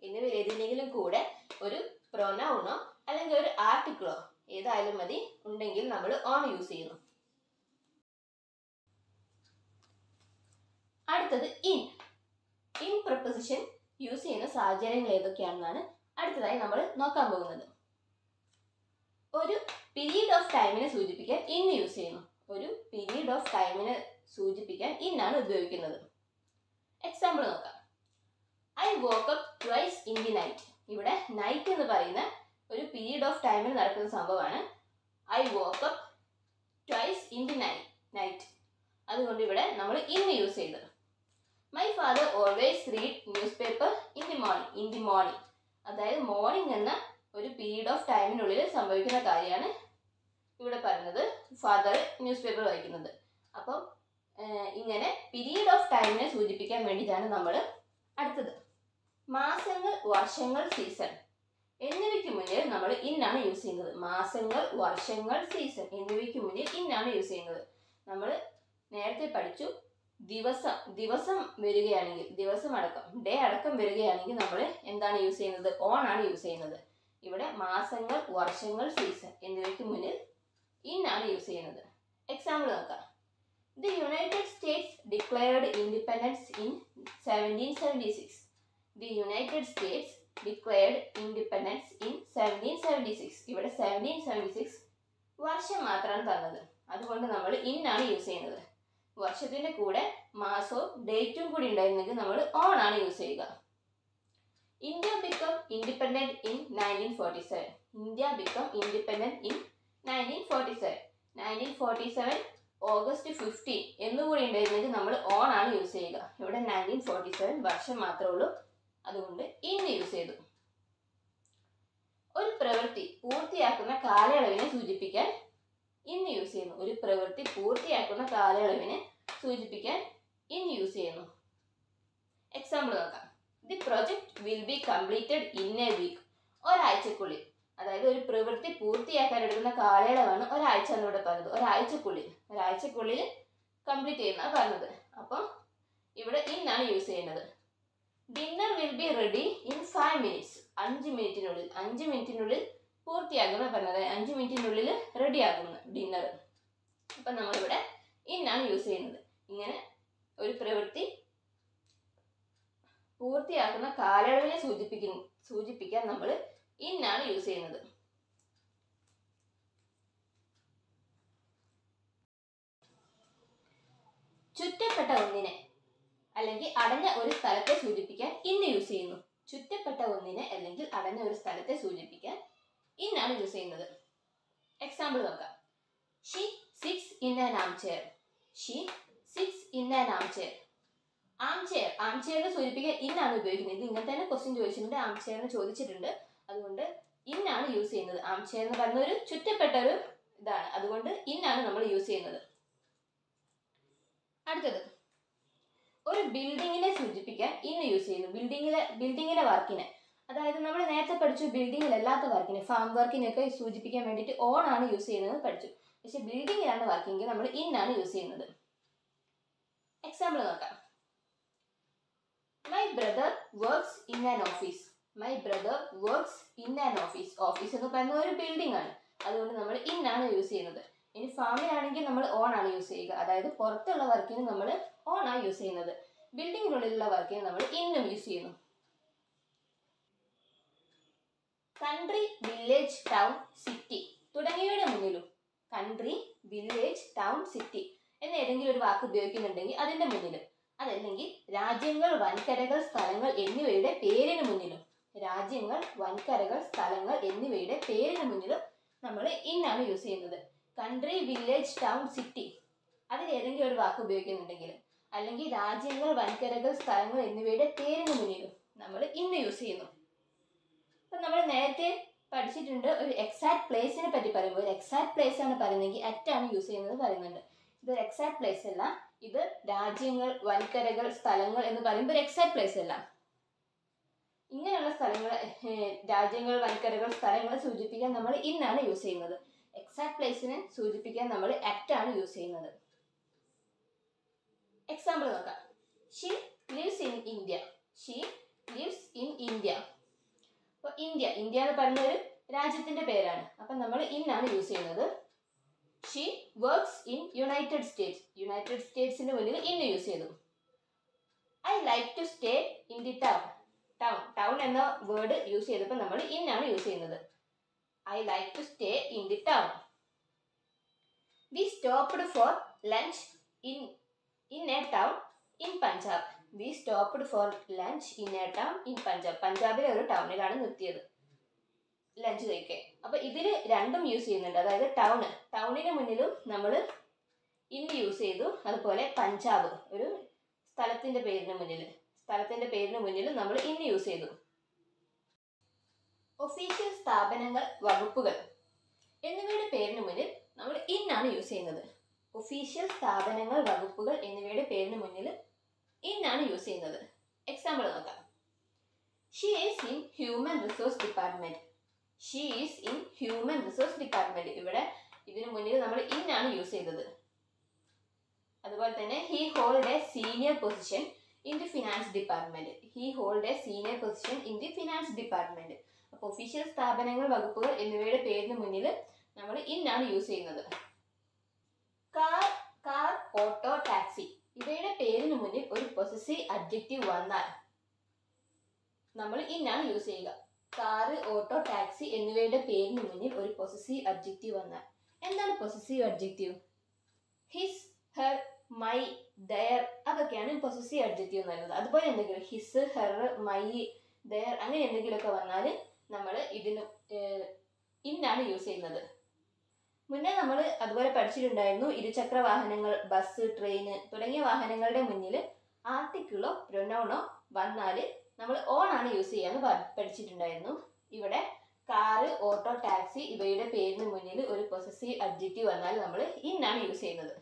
എന്നിവയിൽ ഏതിലെങ്കിലും കൂടെ ഒരു പ്രൊനൗണോ അല്ലെങ്കിൽ ഒരു ആർട്ടിക്കിളോ ഏതായാലും മതി ഉണ്ടെങ്കിൽ നമ്മൾ ഓൺ യൂസ് ചെയ്യുന്നു. അടുത്തത് ഇൻ. ഇൻ പ്രൊപ്പോസിഷൻ യൂസ് ചെയ്യുന്ന സാഹചര്യങ്ങൾ ഏതൊക്കെയാണെന്നാണ് അടുത്തതായി നമ്മൾ നോക്കാൻ പോകുന്നത്. ഒരു പീരീഡ് ഓഫ് ടൈമിനെ സൂചിപ്പിക്കാൻ ഇൻ യൂസ് ചെയ്യുന്നു. ഒരു പീരീഡ് ഓഫ് ടൈമിനെ സൂചിപ്പിക്കാൻ ഇൻ ആണ് ഉപയോഗിക്കുന്നത്. എക്സാമ്പിൾ നോക്കാം. I woke up twice in the night. ഇവിടെ നൈറ്റ് എന്ന് പറയുന്ന ഒരു പീരീഡ് ഓഫ് ടൈമിൽ നടക്കുന്ന സംഭവമാണ്. I woke up twice in the night. അതുകൊണ്ട് ഇവിടെ നമ്മൾ ഇൻ യൂസ് ചെയ്തത്. My father always read newspaper in the morning. അതായത് മോർണിംഗ് എന്ന ഒരു പീരീഡ് ഓഫ് ടൈമിനുള്ളിൽ സംഭവിക്കുന്ന കാര്യമാണ് ഇവിടെ പറയുന്നത്. ഫാദർ ന്യൂസ് പേപ്പർ വായിക്കുന്നത്. അപ്പം ഇങ്ങനെ പീരീഡ് ഓഫ് ടൈമിനെ സൂചിപ്പിക്കാൻ വേണ്ടിയിട്ടാണ് നമ്മൾ അടുത്തത്. മാസങ്ങൾ, വർഷങ്ങൾ, സീസൺ എന്നിവയ്ക്ക് മുന്നിൽ നമ്മൾ ഇൻ ആണ് യൂസ് ചെയ്യുന്നത്. മാസങ്ങൾ, വർഷങ്ങൾ, സീസൺ എന്നിവയ്ക്ക് മുന്നിൽ ഇൻ ആണ് യൂസ് ചെയ്യുന്നത്. നമ്മൾ നേരത്തെ പഠിച്ചു, ദിവസം വരികയാണെങ്കിൽ, ദിവസം അടക്കം, ഡേ അടക്കം വരികയാണെങ്കിൽ നമ്മൾ എന്താണ് യൂസ് ചെയ്യുന്നത്? ഓൺ ആണ് യൂസ് ചെയ്യുന്നത്. ഇവിടെ മാസങ്ങൾ, വർഷങ്ങൾ, സീസൺ എന്നിവയ്ക്ക് മുന്നിൽ ഇൻ ആണ് യൂസ് ചെയ്യുന്നത്. എക്സാമ്പിൾ നോക്കാം. The United States declared independence in 1776. The United States declared independence in 1776. ഇവിടെ 1776 വർഷം മാത്രമാണ് തന്നത്. അതുകൊണ്ട് നമ്മൾ ഇൻ ആണ് യൂസ് ചെയ്യുന്നത്. വർഷത്തിൻ്റെ കൂടെ മാസവും ഡേറ്റും കൂടി ഉണ്ടായിരുന്നെങ്കിൽ നമ്മൾ ഓൺ ആണ് യൂസ് ചെയ്യുക. India become independent in 1947. India become independent in 1947. 1947 August 15 എന്നുകൂടി ഉണ്ടായിരുന്നെങ്കിൽ നമ്മൾ ഓൺ ആണ് യൂസ് ചെയ്യുക. ഇവിടെ 1947 വർഷം മാത്രമേ ഉള്ളൂ, അതുകൊണ്ട് ഇൻ യൂസ് ചെയ്തു. ഒരു പ്രവൃത്തി പൂർത്തിയാക്കുന്ന കാലയളവിനെ സൂചിപ്പിക്കാൻ ഇൻ യൂസ് ചെയ്യുന്നു. ഒരു പ്രവൃത്തി പൂർത്തിയാക്കുന്ന കാലയളവിനെ സൂചിപ്പിക്കാൻ ഇൻ യൂസ് ചെയ്യുന്നു. എക്സാമ്പിൾ നോക്കാം. The project will be completed in a week. ഒരാഴ്ചക്കുള്ളിൽ. അതായത് ഒരു പ്രവൃത്തി പൂർത്തിയാക്കാൻ എടുക്കുന്ന കാലയളവാണ് ഒരാഴ്ച എന്നിവിടെ പറഞ്ഞത്. ഒരാഴ്ചക്കുള്ളിൽ കംപ്ലീറ്റ് ചെയ്യുന്ന പറഞ്ഞത്. അപ്പം ഇവിടെ ഇൻ ആണ് യൂസ് ചെയ്യുന്നത്. Dinner will be ready in 5 minutes. 5 മിനിറ്റിനുള്ളിൽ പൂർത്തിയാകുന്ന പറഞ്ഞത്. 5 മിനിറ്റിനുള്ളിൽ റെഡി ആകുന്നു ഡിന്നർ. അപ്പം നമ്മളിവിടെ ഇൻ ആണ് യൂസ് ചെയ്യുന്നത്. ഇങ്ങനെ ഒരു പ്രവൃത്തി പൂർത്തിയാക്കുന്ന കാലയളവിനെ സൂചിപ്പിക്കാൻ നമ്മൾ ഇൻ ആണ് യൂസ് ചെയ്യുന്നത്. ചുറ്റപ്പെട്ട ഒന്നിനെ അല്ലെങ്കിൽ അടഞ്ഞ ഒരു സ്ഥലത്തെ സൂചിപ്പിക്കാൻ ഇൻ യൂസ് ചെയ്യുന്നു. ചുറ്റപ്പെട്ട ഒന്നിനെ അല്ലെങ്കിൽ അടഞ്ഞ ഒരു സ്ഥലത്തെ സൂചിപ്പിക്കാൻ ഇൻ ആണ് യൂസ് ചെയ്യുന്നത്. എക്സാമ്പിൾ നോക്കാം. She sits in an armchair. She sits in an armchair. ആംചെയറിനെ സൂചിപ്പിക്കാൻ ഇൻ ആണ് ഉപയോഗിക്കുന്നത്. ഇത് ഇങ്ങനെ തന്നെ ക്വസ്റ്റ്യൻ ചോദിച്ചിട്ടുണ്ട്, ആംചെയറിനെ ചോദിച്ചിട്ടുണ്ട്. അതുകൊണ്ട് ഇൻ ആണ് യൂസ് ചെയ്യുന്നത്. ആംചെയർ എന്ന് പറഞ്ഞ ഒരു ചുറ്റപ്പെട്ട ഒരു ഇതാണ്. അതുകൊണ്ട് ഇൻ ആണ് നമ്മൾ യൂസ് ചെയ്യുന്നത്. അടുത്തത്, ഒരു ബിൽഡിങ്ങിനെ സൂചിപ്പിക്കാൻ ഇൻ യൂസ് ചെയ്യുന്നു. ബിൽഡിങ്ങിലെ വർക്കിനെ, അതായത് നമ്മൾ നേരത്തെ പഠിച്ചു ബിൽഡിങ്ങിലല്ലാത്ത വർക്കിനെ, ഫാം വർക്കിനെയൊക്കെ സൂചിപ്പിക്കാൻ വേണ്ടിയിട്ട് ഓൺ ആണ് യൂസ് ചെയ്യുന്നത് പഠിച്ചു. പക്ഷെ ബിൽഡിങ്ങിലാണ് വർക്കെങ്കിൽ നമ്മൾ ഇൻ ആണ് യൂസ് ചെയ്യുന്നത്. എക്സാമ്പിൾ നോക്കാം. My brother works in an office. My brother works in an office. Office എന്ന് പറയുന്നത് ഒരു ബിൽഡിംഗ് ആണ്. അതുകൊണ്ട് നമ്മൾ ഇൻ ആണ് യൂസ് ചെയ്യുന്നത്. ഇനി ഫാമിലാണെങ്കിൽ നമ്മൾ ഓൺ ആണ് യൂസ് ചെയ്യുക. അതായത് പുറത്തുള്ള വർക്കിന് നമ്മൾ ഓൺ ആണ് യൂസ് ചെയ്യുന്നത്. ബിൽഡിങ്ങിനുള്ളിലുള്ള വർക്കിന് നമ്മൾ ഇന്നും യൂസ് ചെയ്യുന്നു. കൺട്രി, വില്ലേജ്, ടൗൺ, സിറ്റി തുടങ്ങിയവയുടെ മുന്നിലും കൺട്രി, വില്ലേജ്, ടൗൺ, സിറ്റി എന്ന ഏതെങ്കിലും ഒരു വാക്ക് ഉപയോഗിക്കുന്നുണ്ടെങ്കിൽ അതിന്റെ മുന്നിലും, അതല്ലെങ്കിൽ രാജ്യങ്ങൾ, വൻകരകൾ, സ്ഥലങ്ങൾ എന്നിവയുടെ പേരിന് മുന്നിലും, രാജ്യങ്ങൾ, വൻകരകൾ, സ്ഥലങ്ങൾ എന്നിവയുടെ പേരിന് മുന്നിലും നമ്മൾ ഇന്നാണ് യൂസ് ചെയ്യുന്നത്. കൺട്രി, വില്ലേജ്, ടൗൺ, സിറ്റി അതിൽ ഏതെങ്കിലും ഒരു വാക്ക് ഉപയോഗിക്കുന്നുണ്ടെങ്കിൽ, അല്ലെങ്കിൽ രാജ്യങ്ങൾ, വൻകരകൾ, സ്ഥലങ്ങൾ എന്നിവയുടെ പേരിന് മുന്നിലും നമ്മൾ ഇന്ന് യൂസ് ചെയ്യുന്നു. അപ്പം നമ്മൾ നേരത്തെ പഠിച്ചിട്ടുണ്ട് ഒരു എക്സാക്ട് പ്ലേസിനെ പറ്റി പറയുമ്പോൾ, ഒരു എക്സാക്ട് പ്ലേസ് ആണ് പറയുന്നതെങ്കിൽ അറ്റ് ആണ് യൂസ് ചെയ്യുന്നത് പറയുന്നുണ്ട്. ഇതൊരു എക്സാക്ട് പ്ലേസ് അല്ല, ഇത് രാജ്യങ്ങൾ, വൻകരകൾ, സ്ഥലങ്ങൾ എന്ന് പറയുമ്പോൾ ഒരു എക്സാക്ട് പ്ലേസ് അല്ല. ഇങ്ങനെയുള്ള സ്ഥലങ്ങൾ, രാജ്യങ്ങൾ, വൻകരകൾ, സ്ഥലങ്ങളെ സൂചിപ്പിക്കാൻ നമ്മൾ ഇന്നാണ് യൂസ് ചെയ്യുന്നത്. എക്സാക്ട് പ്ലേസിനെ സൂചിപ്പിക്കാൻ നമ്മൾ അറ്റ് ആണ് യൂസ് ചെയ്യുന്നത്. എക്സാമ്പിൾ നോക്കാം. She lives in India. She lives in India. അപ്പോൾ ഇന്ത്യ എന്ന് പറയുന്ന ഒരു രാജ്യത്തിന്റെ പേരാണ്. അപ്പം നമ്മൾ ഇന്നാണ് യൂസ് ചെയ്യുന്നത്. She works in United States. United സ്റ്റേറ്റ്സിന്റെ മുന്നിൽ ഇന്ന് യൂസ് ചെയ്തു. I like to stay in the town. Town എന്ന വേർഡ് യൂസ് ചെയ്തപ്പോൾ നമ്മൾ ഇന്നാണ് യൂസ് ചെയ്യുന്നത്. I like to stay in the town. We stopped for lunch in a town in Punjab. We stopped for lunch in a town in Punjab. പഞ്ചാബിലെ ഒരു ടൗണിലാണ് നിർത്തിയത് lunch കഴിക്കാൻ. അപ്പൊ ഇതിൽ രണ്ടും യൂസ് ചെയ്യുന്നുണ്ട്. അതായത് ടൗണിന് മുന്നിലും നമ്മൾ ഇന്ന് യൂസ് ചെയ്തു. അതുപോലെ പഞ്ചാബ് ഒരു സ്ഥലത്തിന്റെ പേരിന് മുന്നിലും നമ്മൾ ഇന്ന് യൂസ് ചെയ്തു. ഒഫീഷ്യൽ സ്ഥാപനങ്ങൾ, വകുപ്പുകൾ എന്നിവയുടെ പേരിന് മുന്നിൽ നമ്മൾ ഇന്നാണ് യൂസ് ചെയ്യുന്നത്. ഒഫീഷ്യൽ സ്ഥാപനങ്ങൾ, വകുപ്പുകൾ എന്നിവയുടെ പേരിന് മുന്നിൽ ഇന്നാണ് യൂസ് ചെയ്യുന്നത്. എക്സാമ്പിൾ നോക്കാം. She is in human resource department. She is in human resource department. ഇവിടെ ഇതിനു മുന്നിൽ നമ്മൾ ഇന്നാണ് യൂസ് ചെയ്തത്. അതുപോലെ തന്നെ he hold A senior position in the finance department. He hold A senior position in the finance department. അപ്പോൾ official സ്ഥാപനങ്ങൾ, വകുപ്പുകൾ എന്നിവയുടെ പേരിന് മുന്നിൽ നമ്മൾ ഇന്നാണ് യൂസ് ചെയ്യുന്നത്. കാർ, ഓട്ടോ, ടാക്സി ഇവയുടെ പേരിന് മുന്നിൽ ഒരു പൊസസീവ് അഡ്ജക്റ്റീവ് വന്നാൽ നമ്മൾ ഇന്നാണ് യൂസ് ചെയ്യുക. കാറ്, ഓട്ടോ, ടാക്സി എന്നിവയുടെ പേരിന് മുന്നിൽ ഒരു പൊസസീവ് അഡ്ജക്റ്റീവ് വന്നാൽ. എന്താണ് possessive adjective? His, her, my, their അതൊക്കെയാണ് പൊസസീവ് അഡ്ജക്റ്റീവ് എന്ന് പറയുന്നത്. അതുപോലെ എന്തെങ്കിലും ഹിസ്, ഹെർ, മൈ, ദയർ അങ്ങനെ എന്തെങ്കിലുമൊക്കെ വന്നാൽ നമ്മൾ ഇതിന് ഇന്നാണ് യൂസ് ചെയ്യുന്നത്. മുന്നേ നമ്മൾ അതുപോലെ പഠിച്ചിട്ടുണ്ടായിരുന്നു. ഇരുചക്ര വാഹനങ്ങൾ, ബസ്, ട്രെയിൻ തുടങ്ങിയ വാഹനങ്ങളുടെ മുന്നിൽ ആർട്ടിക്കിളോ പ്രൊനൗണോ വന്നാൽ നമ്മൾ ഓൺ ആണ് യൂസ് ചെയ്യാന്ന് പഠിച്ചിട്ടുണ്ടായിരുന്നു. ഇവിടെ കാറ്, ഓട്ടോ, ടാക്സി ഇവയുടെ പേരിന് മുന്നിൽ ഒരു പൊസസീവ് അഡ്ജക്റ്റീവ് വന്നാൽ നമ്മൾ ഇന്നാണ് യൂസ് ചെയ്യുന്നത്.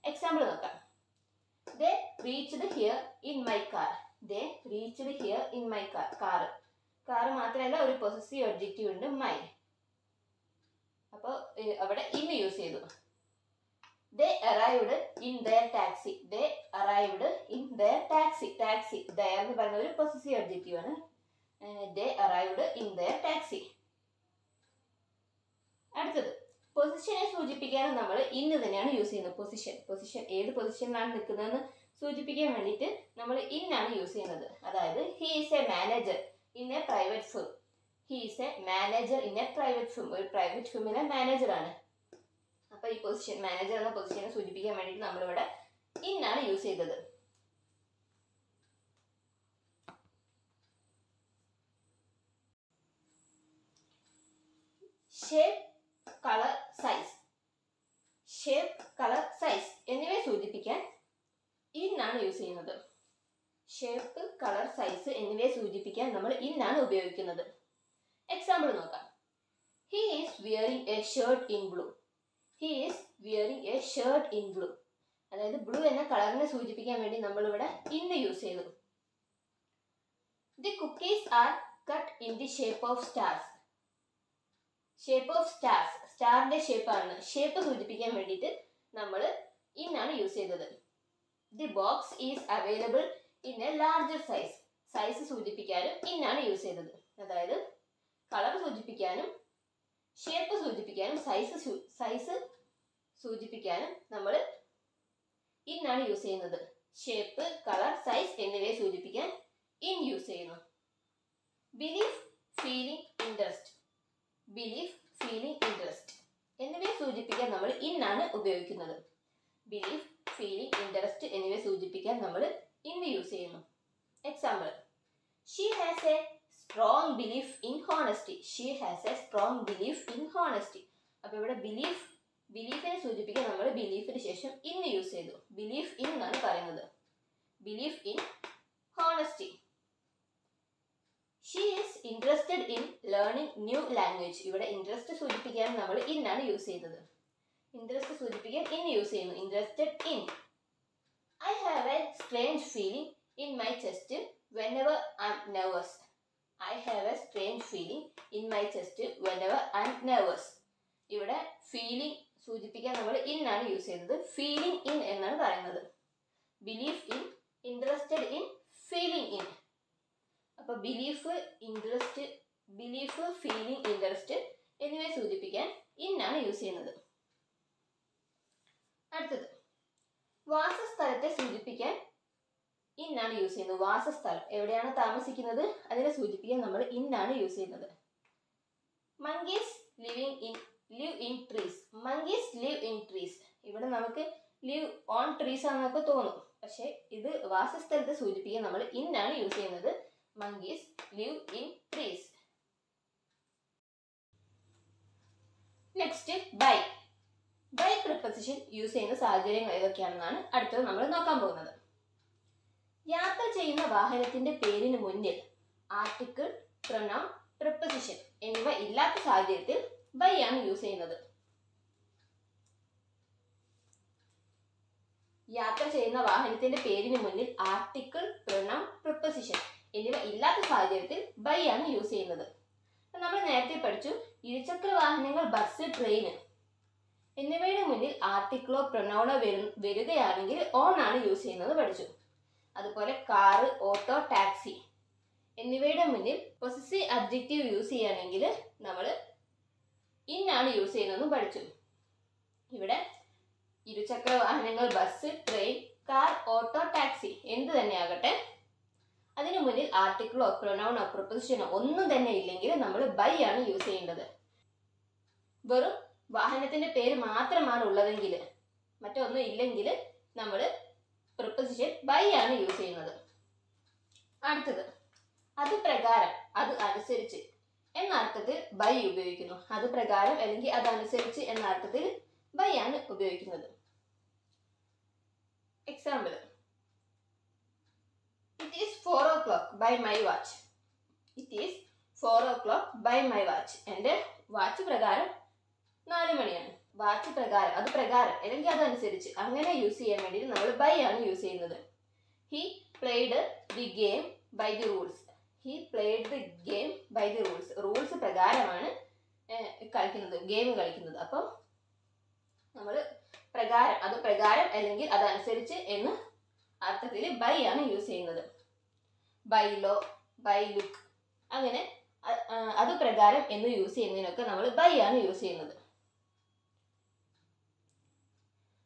എക്സാമ്പിൾ നോക്കാം. They reached here in my car. They reached here in my car. Car മാത്രമല്ല ഒരു പൊസസീവ് അഡ്ജക്റ്റീവ് ഉണ്ട്, മൈ. അപ്പോൾ അവിടെ ഇന്ന് യൂസ് ചെയ്തു. They arrived in their taxi. They arrived in their taxi. Their എന്ന് പറയുന്ന ഒരു പൊസസീവ് അഡ്ജക്റ്റീവ് ആണ്. They arrived in their taxi. അടുത്തത് പൊസിഷനെ സൂചിപ്പിക്കാനും നമ്മൾ ഇന്ന് തന്നെയാണ് യൂസ് ചെയ്യുന്നത്. പൊസിഷൻ ഏത് പൊസിഷനിലാണ് നിൽക്കുന്നതെന്ന് സൂചിപ്പിക്കാൻ വേണ്ടിയിട്ട് നമ്മൾ ഇന്നാണ് യൂസ് ചെയ്യുന്നത്. അതായത് he is a manager in a private firm. He is a manager in a private firm. ഒരു പ്രൈവറ്റ് ഫിമിലെ മാനേജറാണ്. അപ്പോൾ ഈ പൊസിഷൻ, മാനേജർ എന്ന പൊസിഷനെ സൂചിപ്പിക്കാൻ വേണ്ടിയിട്ട് നമ്മളിവിടെ ഇന്നാണ് യൂസ് ചെയ്തത്. ഷേപ്പ്, കളർ, സൈസ് എന്നിവയെ സൂചിപ്പിക്കാൻ ഇന്നാണ് യൂസ് ചെയ്യുന്നത്. ഷേപ്പ്, കളർ, സൈസ് എന്നിവയെ സൂചിപ്പിക്കാൻ നമ്മൾ ഇന്നാണ് ഉപയോഗിക്കുന്നത്. എക്സാമ്പിൾ നോക്കാം. He is wearing a shirt in blue. He is wearing a shirt in blue. അതായത് ബ്ലൂ എന്ന കളറിനെ സൂചിപ്പിക്കാൻ വേണ്ടി നമ്മളിവിടെ ഇന്ന് യൂസ് ചെയ്തു. The cookies are cut in the shape of stars. സ്റ്റാറിന്റെ ഷേപ്പാണ്. ഷേപ്പ് സൂചിപ്പിക്കാൻ വേണ്ടിയിട്ട് നമ്മൾ ഇന്നാണ് യൂസ് ചെയ്തത്. The box is available in a larger size. Size സൂചിപ്പിക്കാനും ഇന്നാണ് യൂസ് ചെയ്തത്. അതായത് കളർ സൂചിപ്പിക്കാനും ഷേപ്പ് സൂചിപ്പിക്കാനും സൈസ് സൂചിപ്പിക്കാനും നമ്മൾ ഇന്നാണ് യൂസ് ചെയ്യുന്നത്. ഷേപ്പ്, കളർ, സൈസ് എന്നിവയെ സൂചിപ്പിക്കാൻ ഇൻ യൂസ് ചെയ്യുന്നു. Belief, feeling, interest. Belief, feeling, interest എന്നിവയെ സൂചിപ്പിക്കാൻ നമ്മൾ ഇൻ ആണ് ഉപയോഗിക്കുന്നത്. ബിലീഫ്, ഫീലിംഗ്, ഇൻട്രസ്റ്റ് എന്നിവയെ സൂചിപ്പിക്കാൻ നമ്മൾ ഇൻ യൂസ് ചെയ്യുന്നു. Example: she has a strong belief in honesty. She has a strong belief in honesty. അപ്പോൾ ഇവിടെ ബിലീഫിനെ സൂചിപ്പിക്കാൻ നമ്മൾ ബിലീഫിന് ശേഷം ഇൻ യൂസ് ചെയ്തു. ബിലീഫ് ഇൻ എന്നാണ് പറയുന്നത്. Belief in honesty. She is interested in learning new language. ഇവിടെ ഇൻട്രസ്റ്റ് സൂചിപ്പിക്കാൻ നമ്മൾ ഇൻ ആണ് യൂസ് ചെയ്തത്. ഇൻട്രസ്റ്റ് സൂചിപ്പിക്കാൻ ഇൻ യൂസ് ചെയ്യുന്നു. Interested in. I have a strange feeling in my chest whenever I'm nervous. I have a strange feeling in my chest whenever I'm nervous. ഇവിടെ feeling സൂചിപ്പിക്കാൻ നമ്മൾ in ആണ് use ചെയ്യുന്നത്. Feeling in എന്നാണ് പറയുന്നത്. Belief in, interested in, feeling in. അപ്പോൾ belief, interest, belief, feeling, interest എന്നിവയെ സൂചിപ്പിക്കാൻ ഇൻ ആണ് യൂസ് ചെയ്യുന്നത്. അടുത്തത് വാസസ്ഥലത്തെ സൂചിപ്പിക്കാൻ ഇൻ ആണ് യൂസ് ചെയ്യുന്നത്. വാസസ്ഥലം, എവിടെയാണ് താമസിക്കുന്നത്, അതിനെ സൂചിപ്പിക്കാൻ നമ്മൾ ഇൻ ആണ് യൂസ് ചെയ്യുന്നത്. Monkeys live in trees. Monkeys live in trees. ഇവിടെ നമുക്ക് ലിവ് ഓൺ ട്രീസ് ആണെന്നൊക്കെ തോന്നും. പക്ഷെ ഇത് വാസസ്ഥലത്തെ സൂചിപ്പിക്കാൻ നമ്മൾ ഇൻ ആണ് യൂസ് ചെയ്യുന്നത്. Monkeys live in trees. Next by. By preposition use ചെയ്യുന്ന സാഹചര്യങ്ങൾ ഏതൊക്കെയാണെന്നാണ് അടുത്തത് നമ്മൾ നോക്കാൻ പോകുന്നത്. യാത്ര ചെയ്യുന്ന വാഹനത്തിന്റെ പേരിന് മുന്നിൽ ആർട്ടിക്കിൾ, പ്രൊനൗൺ, പ്രിപ്പോസിഷൻ എന്നിവ ഇല്ലാത്ത സാഹചര്യത്തിൽ ബൈ ആണ് യൂസ് ചെയ്യുന്നത്. യാത്ര ചെയ്യുന്ന വാഹനത്തിന്റെ പേരിന് മുന്നിൽ ആർട്ടിക്കിൾ, പ്രൊനൗൺ, പ്രിപ്പോസിഷൻ എന്നിവ ഇല്ലാത്ത സാഹചര്യത്തിൽ ബൈ ആണ് യൂസ് ചെയ്യുന്നത്. നമ്മൾ നേരത്തെ പഠിച്ചു, ഇരുചക്ര വാഹനങ്ങൾ, ബസ്, ട്രെയിൻ എന്നിവയുടെ മുന്നിൽ ആർട്ടിക്കിളോ പ്രൊനൗണോ വരികയാണെങ്കിൽ ഓൺ ആണ് യൂസ് ചെയ്യുന്നത് പഠിച്ചു. അതുപോലെ കാറ്, ഓട്ടോ, ടാക്സി എന്നിവയുടെ മുന്നിൽ പൊസസീവ് അഡ്ജക്റ്റീവ് യൂസ് ചെയ്യുകയാണെങ്കിൽ നമ്മൾ ഇൻ ആണ് യൂസ് ചെയ്യുന്നതെന്നും പഠിച്ചു. ഇവിടെ ഇരുചക്ര വാഹനങ്ങൾ, bus, train, car, auto, taxi എന്ത് തന്നെയാകട്ടെ, അതിനു മുന്നിൽ ആർട്ടിക്കിളോ പ്രൊനൗണോ പ്രിപ്പോസിഷനോ ഒന്നും തന്നെ ഇല്ലെങ്കിൽ നമ്മൾ ബൈ ആണ് യൂസ് ചെയ്യേണ്ടത്. വെറും വാഹനത്തിന്റെ പേര് മാത്രമാണ് ഉള്ളതെങ്കിൽ, മറ്റൊന്നും ഇല്ലെങ്കിൽ നമ്മൾ പ്രിപ്പോസിഷൻ ബൈ ആണ് യൂസ് ചെയ്യുന്നത്. അടുത്തത് അത് പ്രകാരം, അത് അനുസരിച്ച് എന്ന അർത്ഥത്തിൽ ബൈ ഉപയോഗിക്കുന്നു. അത് പ്രകാരം അല്ലെങ്കിൽ അതനുസരിച്ച് എന്ന അർത്ഥത്തിൽ ബൈ ആണ് ഉപയോഗിക്കുന്നത്. Example: it is 4 o'clock by my watch. It is 4 o'clock by my watch. എൻ്റെ വാച്ച് പ്രകാരം 4 മണിയാണ്. വാച്ച് പ്രകാരം, അത് പ്രകാരം അല്ലെങ്കിൽ അതനുസരിച്ച് അങ്ങനെ യൂസ് ചെയ്യാൻ വേണ്ടി നമ്മൾ ബൈ ആണ് യൂസ് ചെയ്യുന്നത്. He played the game by the rules. He played the game by the rules. Rules പ്രകാരമാണ് കളിക്കുന്നത്, ഗെയിം കളിക്കുന്നത്. അപ്പം നമ്മൾ പ്രകാരം, അത് പ്രകാരം അല്ലെങ്കിൽ അതനുസരിച്ച് എന്ന അർത്ഥത്തിൽ ബൈ ആണ് യൂസ് ചെയ്യുന്നത്. ബൈ ലോ, ബൈ ലുക്ക് അങ്ങനെ അത് പ്രകാരം എന്ന് യൂസ് ചെയ്യുന്നതിനൊക്കെ നമ്മൾ ബൈ ആണ് യൂസ് ചെയ്യുന്നത്.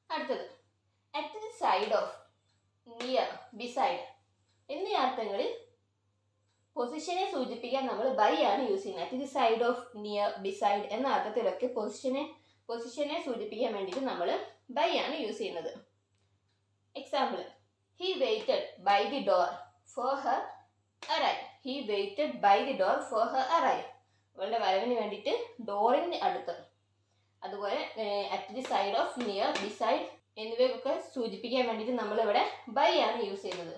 അടുത്തത് at the side of, near, beside എന്നീ അർത്ഥങ്ങളിൽ പൊസിഷനെ സൂചിപ്പിക്കാൻ നമ്മൾ ബൈ ആണ് യൂസ് ചെയ്യുന്നത്. At the side of, near, beside എന്ന അർത്ഥത്തിലൊക്കെ പൊസിഷനെ സൂചിപ്പിക്കാൻ വേണ്ടിയിട്ട് നമ്മൾ ബൈ ആണ് യൂസ് ചെയ്യുന്നത്. Example: he waited by the door for her arrive. He waited by the door for her arrive. അവളുടെ വരവിന് വേണ്ടിയിട്ട് ഡോറിന് അടുത്ത്. അതുപോലെ at the side of, near, beside എന്നിവയൊക്കെ സൂചിപ്പിക്കാൻ വേണ്ടിയിട്ട് നമ്മളിവിടെ ബൈ ആണ് യൂസ് ചെയ്യുന്നത്.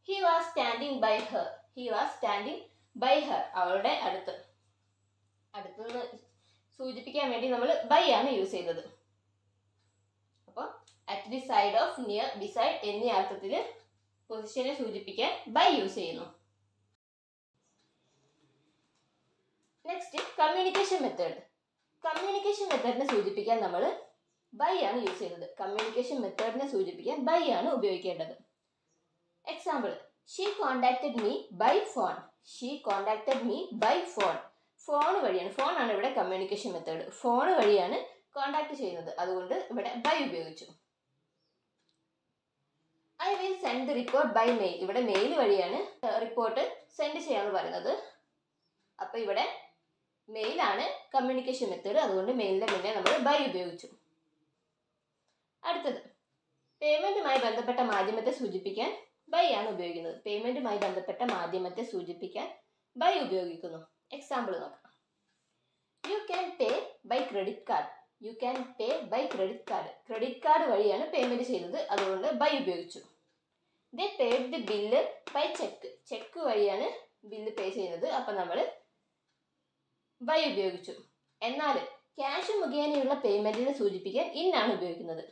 He was standing by her. He was standing by her അവളുടെ അടുത്ത്. അടുത്തുനിന്ന് സൂചിപ്പിക്കാൻ വേണ്ടി നമ്മൾ ബൈ ആണ് യൂസ് ചെയ്തത്. അപ്പോൾ at the side of, near, beside എന്നീ അർത്ഥത്തിൽ പൊസിഷനെ സൂചിപ്പിക്കാൻ ബൈ യൂസ് ചെയ്യുന്നു. Next communication method. കമ്മ്യൂണിക്കേഷൻ മെത്തേഡിനെ സൂചിപ്പിക്കാൻ നമ്മൾ ബൈ ആണ് യൂസ് ചെയ്യുന്നത്. കമ്മ്യൂണിക്കേഷൻ മെത്തേഡിനെ സൂചിപ്പിക്കാൻ ബൈ ആണ് ഉപയോഗിക്കേണ്ടത്. Example: she contacted me by phone. She contacted me by phone. Phone വഴിയാണ്, ഫോണാണ് ഇവിടെ കമ്മ്യൂണിക്കേഷൻ മെത്തേഡ്. ഫോൺ വഴിയാണ് കോണ്ടാക്ട് ചെയ്യുന്നത്. അതുകൊണ്ട് ഇവിടെ ബൈ ഉപയോഗിച്ചു. I will send the report by mail. ഇവിടെ മെയിൽ വഴിയാണ് റിപ്പോർട്ട് സെൻഡ് ചെയ്യാന്ന് പറയുന്നത്. അപ്പോൾ ഇവിടെ മെയിലാണ് കമ്മ്യൂണിക്കേഷൻ മെത്തേഡ്, അതുകൊണ്ട് മെയിലിൻ്റെ മുന്നേ നമ്മൾ ബൈ ഉപയോഗിച്ചു. അടുത്തത് പേയ്മെൻറ്റുമായി ബന്ധപ്പെട്ട മാധ്യമത്തെ സൂചിപ്പിക്കാൻ ബൈ ആണ് ഉപയോഗിക്കുന്നത്. പേയ്മെൻറ്റുമായി ബന്ധപ്പെട്ട മാധ്യമത്തെ സൂചിപ്പിക്കാൻ ബൈ ഉപയോഗിക്കുന്നു. എക്സാമ്പിൾ നോക്കാം. You can pay by credit card. You can pay by credit card. Credit card വഴിയാണ് പേയ്മെൻറ്റ് ചെയ്തത്, അതുകൊണ്ട് ബൈ ഉപയോഗിച്ചു. They paid the bill by cheque. Cheque വഴിയാണ് ബില്ല് പേ ചെയ്യുന്നത്, അപ്പം നമ്മൾ ബൈ ഉപയോഗിച്ചു. എന്നാൽ ക്യാഷ് മുഖേനയുള്ള പേയ്മെൻറ്റിനെ സൂചിപ്പിക്കാൻ ഇൻ ആണ് ഉപയോഗിക്കുന്നത്.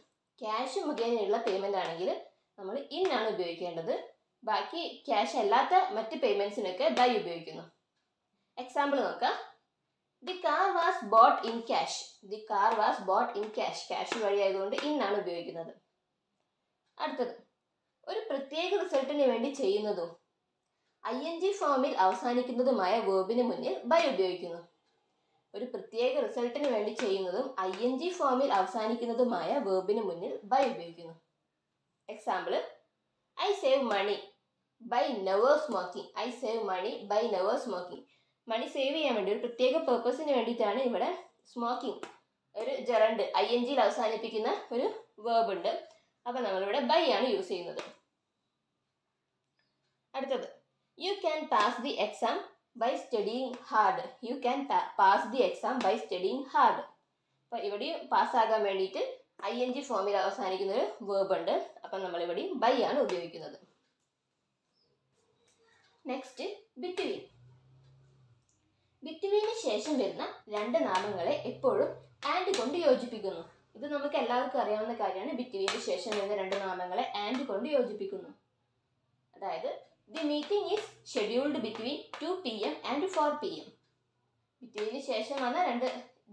ക്യാഷ് മുഖേനയുള്ള പേയ്മെൻ്റ് ആണെങ്കിൽ നമ്മൾ ഇൻ ആണ് ഉപയോഗിക്കേണ്ടത്. ബാക്കി ക്യാഷ് അല്ലാത്ത മറ്റ് പേയ്മെൻറ്റ്സിനൊക്കെ ബൈ ഉപയോഗിക്കുന്നു. എക്സാമ്പിൾ നോക്കാം. The car was boat in cash. The car was boat in cash. Cash വഴി ആയതുകൊണ്ട് ഇൻ ആണ് ഉപയോഗിക്കുന്നത്. അടുത്തത് ഒരു പ്രത്യേക റിസൾട്ടിന് വേണ്ടി ചെയ്യുന്നതും ING ഫോമിൽ അവസാനിക്കുന്നതുമായ വേർബിന് മുന്നിൽ ബൈ ഉപയോഗിക്കുന്നു. ഒരു പ്രത്യേക റിസൾട്ടിന് വേണ്ടി ചെയ്യുന്നതും ING ഫോമിൽ അവസാനിക്കുന്നതുമായ വേർബിന് മുന്നിൽ ബൈ ഉപയോഗിക്കുന്നു. Example I save money by never smoking. I save money by never smoking. Money save ചെയ്യാൻ വേണ്ടി ഒരു പ്രത്യേക പേർപ്പസിന് വേണ്ടിയിട്ടാണ് ഇവിടെ സ്മോക്കിംഗ് ഒരു ജെറണ്ട് INGയിൽ അവസാനിപ്പിക്കുന്ന ഒരു വേർബ് ഉണ്ട്. അപ്പം നമ്മളിവിടെ ബൈ ആണ് യൂസ് ചെയ്യുന്നത്. അടുത്തത് you can pass the exam by studying hard. You can pass the exam by studying hard. അപ്പോൾ ഇവിടെയും പാസ്സാകാൻ വേണ്ടിയിട്ട് ING ഫോമിൽ അവസാനിക്കുന്ന ഒരു വേർബ് ഉണ്ട്. അപ്പം നമ്മളിവിടെയും ബൈ ആണ് ഉപയോഗിക്കുന്നത്. Next between. ബിറ്റ്വീന് ശേഷം വരുന്ന രണ്ട് നാമങ്ങളെ എപ്പോഴും ആൻഡ് കൊണ്ട് യോജിപ്പിക്കുന്നു. ഇത് നമുക്ക് എല്ലാവർക്കും അറിയാവുന്ന കാര്യമാണ്. ബിറ്റ്വീന് ശേഷം വരുന്ന രണ്ട് നാമങ്ങളെ ആൻഡ് കൊണ്ട് യോജിപ്പിക്കുന്നു. അതായത് the meeting is scheduled between 2 PM and 4 PM. ബിറ്റ്വീന് ശേഷം വന്ന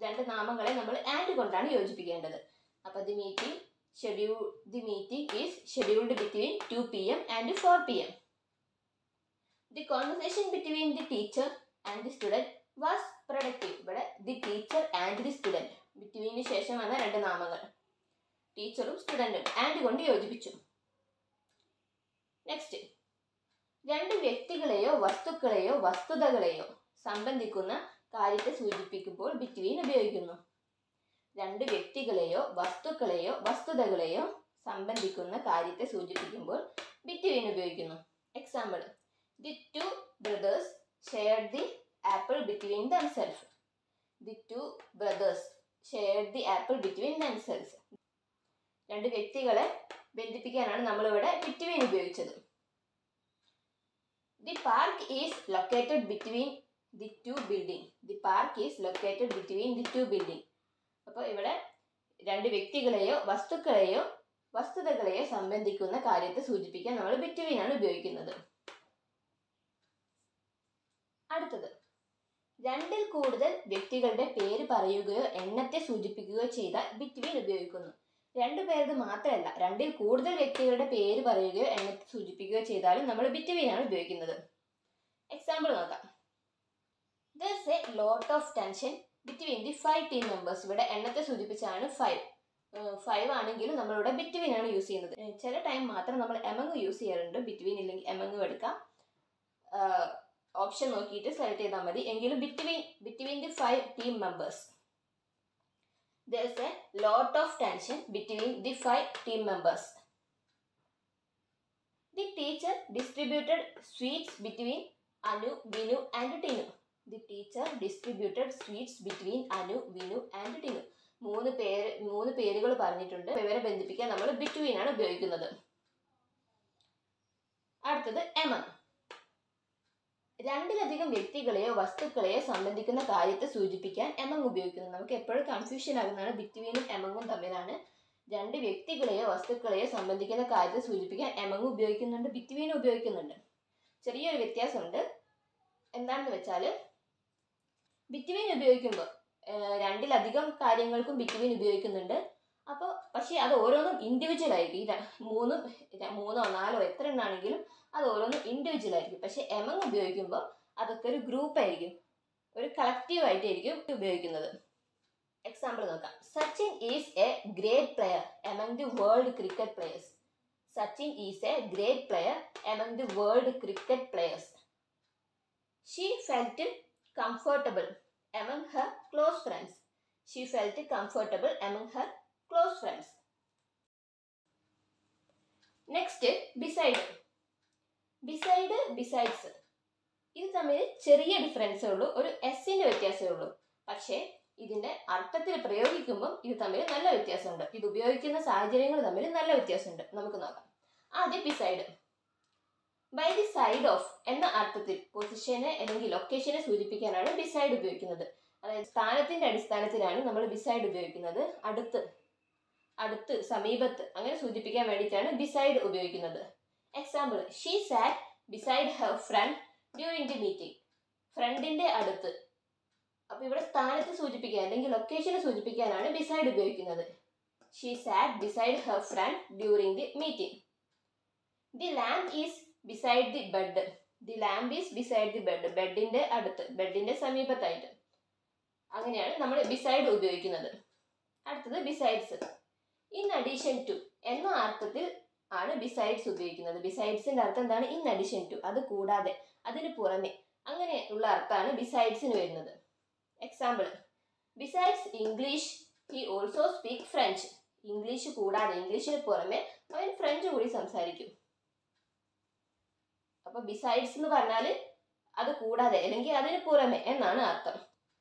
രണ്ട് നാമങ്ങളെ നമ്മൾ ആൻഡ് കൊണ്ടാണ് യോജിപ്പിക്കേണ്ടത്. അപ്പോൾ the meeting is scheduled between 2 PM and 4 PM. The conversation between the teacher and the student was productive. ഇവിടെ the teacher and the student, ബിറ്റ്വീന് ശേഷം വന്ന രണ്ട് നാമങ്ങൾ ടീച്ചറും സ്റ്റുഡൻറ്റും ആൻഡ് കൊണ്ട് യോജിപ്പിച്ചു. നെക്സ്റ്റ് രണ്ട് വ്യക്തികളെയോ വസ്തുക്കളെയോ വസ്തുതകളെയോ സംബന്ധിക്കുന്ന കാര്യത്തെ സൂചിപ്പിക്കുമ്പോൾ ബിറ്റ്വീൻ ഉപയോഗിക്കുന്നു. രണ്ട് വ്യക്തികളെയോ വസ്തുക്കളെയോ വസ്തുതകളെയോ സംബന്ധിക്കുന്ന കാര്യത്തെ സൂചിപ്പിക്കുമ്പോൾ ബിറ്റ്വീൻ ഉപയോഗിക്കുന്നു. Example the 2 brothers shared the apple between themselves. The 2 brothers shared the apple between themselves. രണ്ട് വ്യക്തികളെ ബന്ധിപ്പിക്കാനാണ് നമ്മളിവിടെ ബിറ്റ്വീൻ ഉപയോഗിച്ചത്. The park is located between the 2 buildings. The park is located between the 2 buildings. അപ്പോൾ ഇവിടെ രണ്ട് വ്യക്തികളെയോ വസ്തുക്കളെയോ വസ്തുതകളെയോ സംബന്ധിക്കുന്ന കാര്യത്തെ സൂചിപ്പിക്കാൻ നമ്മൾ ബിറ്റ്വീൻ ആണ് ഉപയോഗിക്കുന്നത്. അടുത്തത് രണ്ടിൽ കൂടുതൽ വ്യക്തികളുടെ പേര് പറയുകയോ എണ്ണത്തെ സൂചിപ്പിക്കുകയോ ചെയ്താൽ ബിറ്റ്വീൻ ഉപയോഗിക്കുന്നു. രണ്ടു പേരത് മാത്രമല്ല, രണ്ടിൽ കൂടുതൽ വ്യക്തികളുടെ പേര് പറയുകയോ എണ്ണത്തെ സൂചിപ്പിക്കുകയോ ചെയ്താലും നമ്മൾ ബിറ്റ്വീൻ ആണ് ഉപയോഗിക്കുന്നത്. എക്സാമ്പിൾ നോക്കാം. There's a lot of tension between the 5 team members. ഇവിടെ എണ്ണത്തെ സൂചിപ്പിച്ചാണ് 5 ആണെങ്കിലും നമ്മളിവിടെ ബിറ്റ്വീൻ ആണ് യൂസ് ചെയ്യുന്നത്. ചില ടൈം മാത്രം നമ്മൾ എമംഗ് യൂസ് ചെയ്യാറുണ്ട്. ബിറ്റ്വീൻ ഇല്ലെങ്കിൽ എമംഗ് എടുക്കാം. ഓപ്ഷൻ നോക്കിയിട്ട് സെലക്ട് ചെയ്താൽ മതി. എങ്കിലും between the 5 team members. There's a lot of tension between the 5 team members. The teacher distributed sweets between Anu, Vinu and Tinu. The teacher distributed sweets between Anu, Vinu and Tinu. മൂന്ന് പേരുകൾ പറഞ്ഞിട്ടുണ്ട്. ഇവരെ ബന്ധിപ്പിക്കാൻ നമ്മൾ between ആണ് ഉപയോഗിക്കുന്നത്. അടുത്തത് among. രണ്ടിലധികം വ്യക്തികളെയോ വസ്തുക്കളെയോ സംബന്ധിക്കുന്ന കാര്യത്തെ സൂചിപ്പിക്കാൻ എമംഗ് ഉപയോഗിക്കുന്നു. നമുക്ക് എപ്പോഴും കൺഫ്യൂഷൻ ആകുന്നതാണ് ബിറ്റ്വീനും എമംഗും തമ്മിലാണ്. രണ്ട് വ്യക്തികളെയോ വസ്തുക്കളെയോ സംബന്ധിക്കുന്ന കാര്യത്തെ സൂചിപ്പിക്കാൻ എമംഗ് ഉപയോഗിക്കുന്നുണ്ട്, ബിറ്റ്വീനും ഉപയോഗിക്കുന്നുണ്ട്. ചെറിയൊരു വ്യത്യാസമുണ്ട്. എന്താണെന്ന് വെച്ചാൽ ബിറ്റ്വീൻ ഉപയോഗിക്കുമ്പോൾ രണ്ടിലധികം കാര്യങ്ങൾക്കും ബിറ്റ്വീൻ ഉപയോഗിക്കുന്നുണ്ട്. അപ്പോൾ പക്ഷേ അത് ഓരോന്നും ഇൻഡിവിജ്വൽ ആയിരിക്കും. മൂന്നോ നാലോ എത്ര എണ്ണാണെങ്കിലും അത് ഓരോന്നും ഇൻഡിവിജ്വൽ ആയിരിക്കും. പക്ഷെ എമംഗ് ഉപയോഗിക്കുമ്പോൾ അതൊക്കെ ഒരു ഗ്രൂപ്പ് ആയിരിക്കും, ഒരു കളക്റ്റീവ് ആയിട്ടായിരിക്കും ഉപയോഗിക്കുന്നത്. എക്സാമ്പിൾ നോക്കാം. Sachin is A great player among the world cricket players. Sachin is a great player among the world cricket players. She felt comfortable among her close friends. She felt comfortable among her close friends. Next, beside. Beside, besides. ഇത് തമ്മിൽ ചെറിയ ഡിഫറൻസേ ഉള്ളൂ, ഒരു എസിന്റെ വ്യത്യാസമേ ഉള്ളൂ. പക്ഷേ ഇതിന്റെ അർത്ഥത്തിൽ പ്രയോഗിക്കുമ്പം ഇത് തമ്മിൽ നല്ല വ്യത്യാസമുണ്ട്. ഇത് ഉപയോഗിക്കുന്ന സാഹചര്യങ്ങൾ തമ്മിൽ നല്ല വ്യത്യാസമുണ്ട്. നമുക്ക് നോക്കാം. ആദ്യം beside. By the side of എന്ന അർത്ഥത്തിൽ പൊസിഷനെ അല്ലെങ്കിൽ ലൊക്കേഷനെ സൂചിപ്പിക്കാനാണ് ബിസൈഡ് ഉപയോഗിക്കുന്നത്. അതായത് സ്ഥാനത്തിന്റെ അടിസ്ഥാനത്തിലാണ് നമ്മൾ ബിസൈഡ് ഉപയോഗിക്കുന്നത്. അടുത്ത്, സമീപത്ത് അങ്ങനെ സൂചിപ്പിക്കാൻ വേണ്ടിയിട്ടാണ് ബിസൈഡ് ഉപയോഗിക്കുന്നത്. Example, she sat beside her friend during the meeting. ഫ്രണ്ടിന്റെ അടുത്ത്. അപ്പോൾ ഇവിടെ സ്ഥാനത്ത് സൂചിപ്പിക്കാൻ അല്ലെങ്കിൽ ലൊക്കേഷനെ സൂചിപ്പിക്കാനാണ് ബിസൈഡ് ഉപയോഗിക്കുന്നത്. She sat beside her friend during the meeting. The lamp is beside the bed. The lamp is beside the bed. ബെഡിന്റെ അടുത്ത്, ബെഡിന്റെ സമീപത്തായിട്ട്. അങ്ങനെയാണ് നമ്മൾ ബിസൈഡ് ഉപയോഗിക്കുന്നത്. അടുത്തത് ബിസൈഡ്സ്. ഇൻ അഡീഷൻ ടു എന്ന അർത്ഥത്തിൽ ആണ് ബിസൈഡ്സ് ഉപയോഗിക്കുന്നത്. ബിസൈഡ്സിന്റെ അർത്ഥം എന്താണ്? ഇൻ അഡീഷൻ ടു, അത് കൂടാതെ, അതിന് പുറമെ, അങ്ങനെയുള്ള അർത്ഥമാണ് ബിസൈഡ്സിന് വരുന്നത്. Example, besides English he also speak French. English കൂടാതെ, ഇംഗ്ലീഷിന് പുറമെ അവൻ ഫ്രഞ്ച് കൂടി സംസാരിക്കും. അപ്പൊ ബിസൈഡ്സ് എന്ന് പറഞ്ഞാൽ അത് കൂടാതെ അല്ലെങ്കിൽ അതിന് പുറമെ എന്നാണ് അർത്ഥം.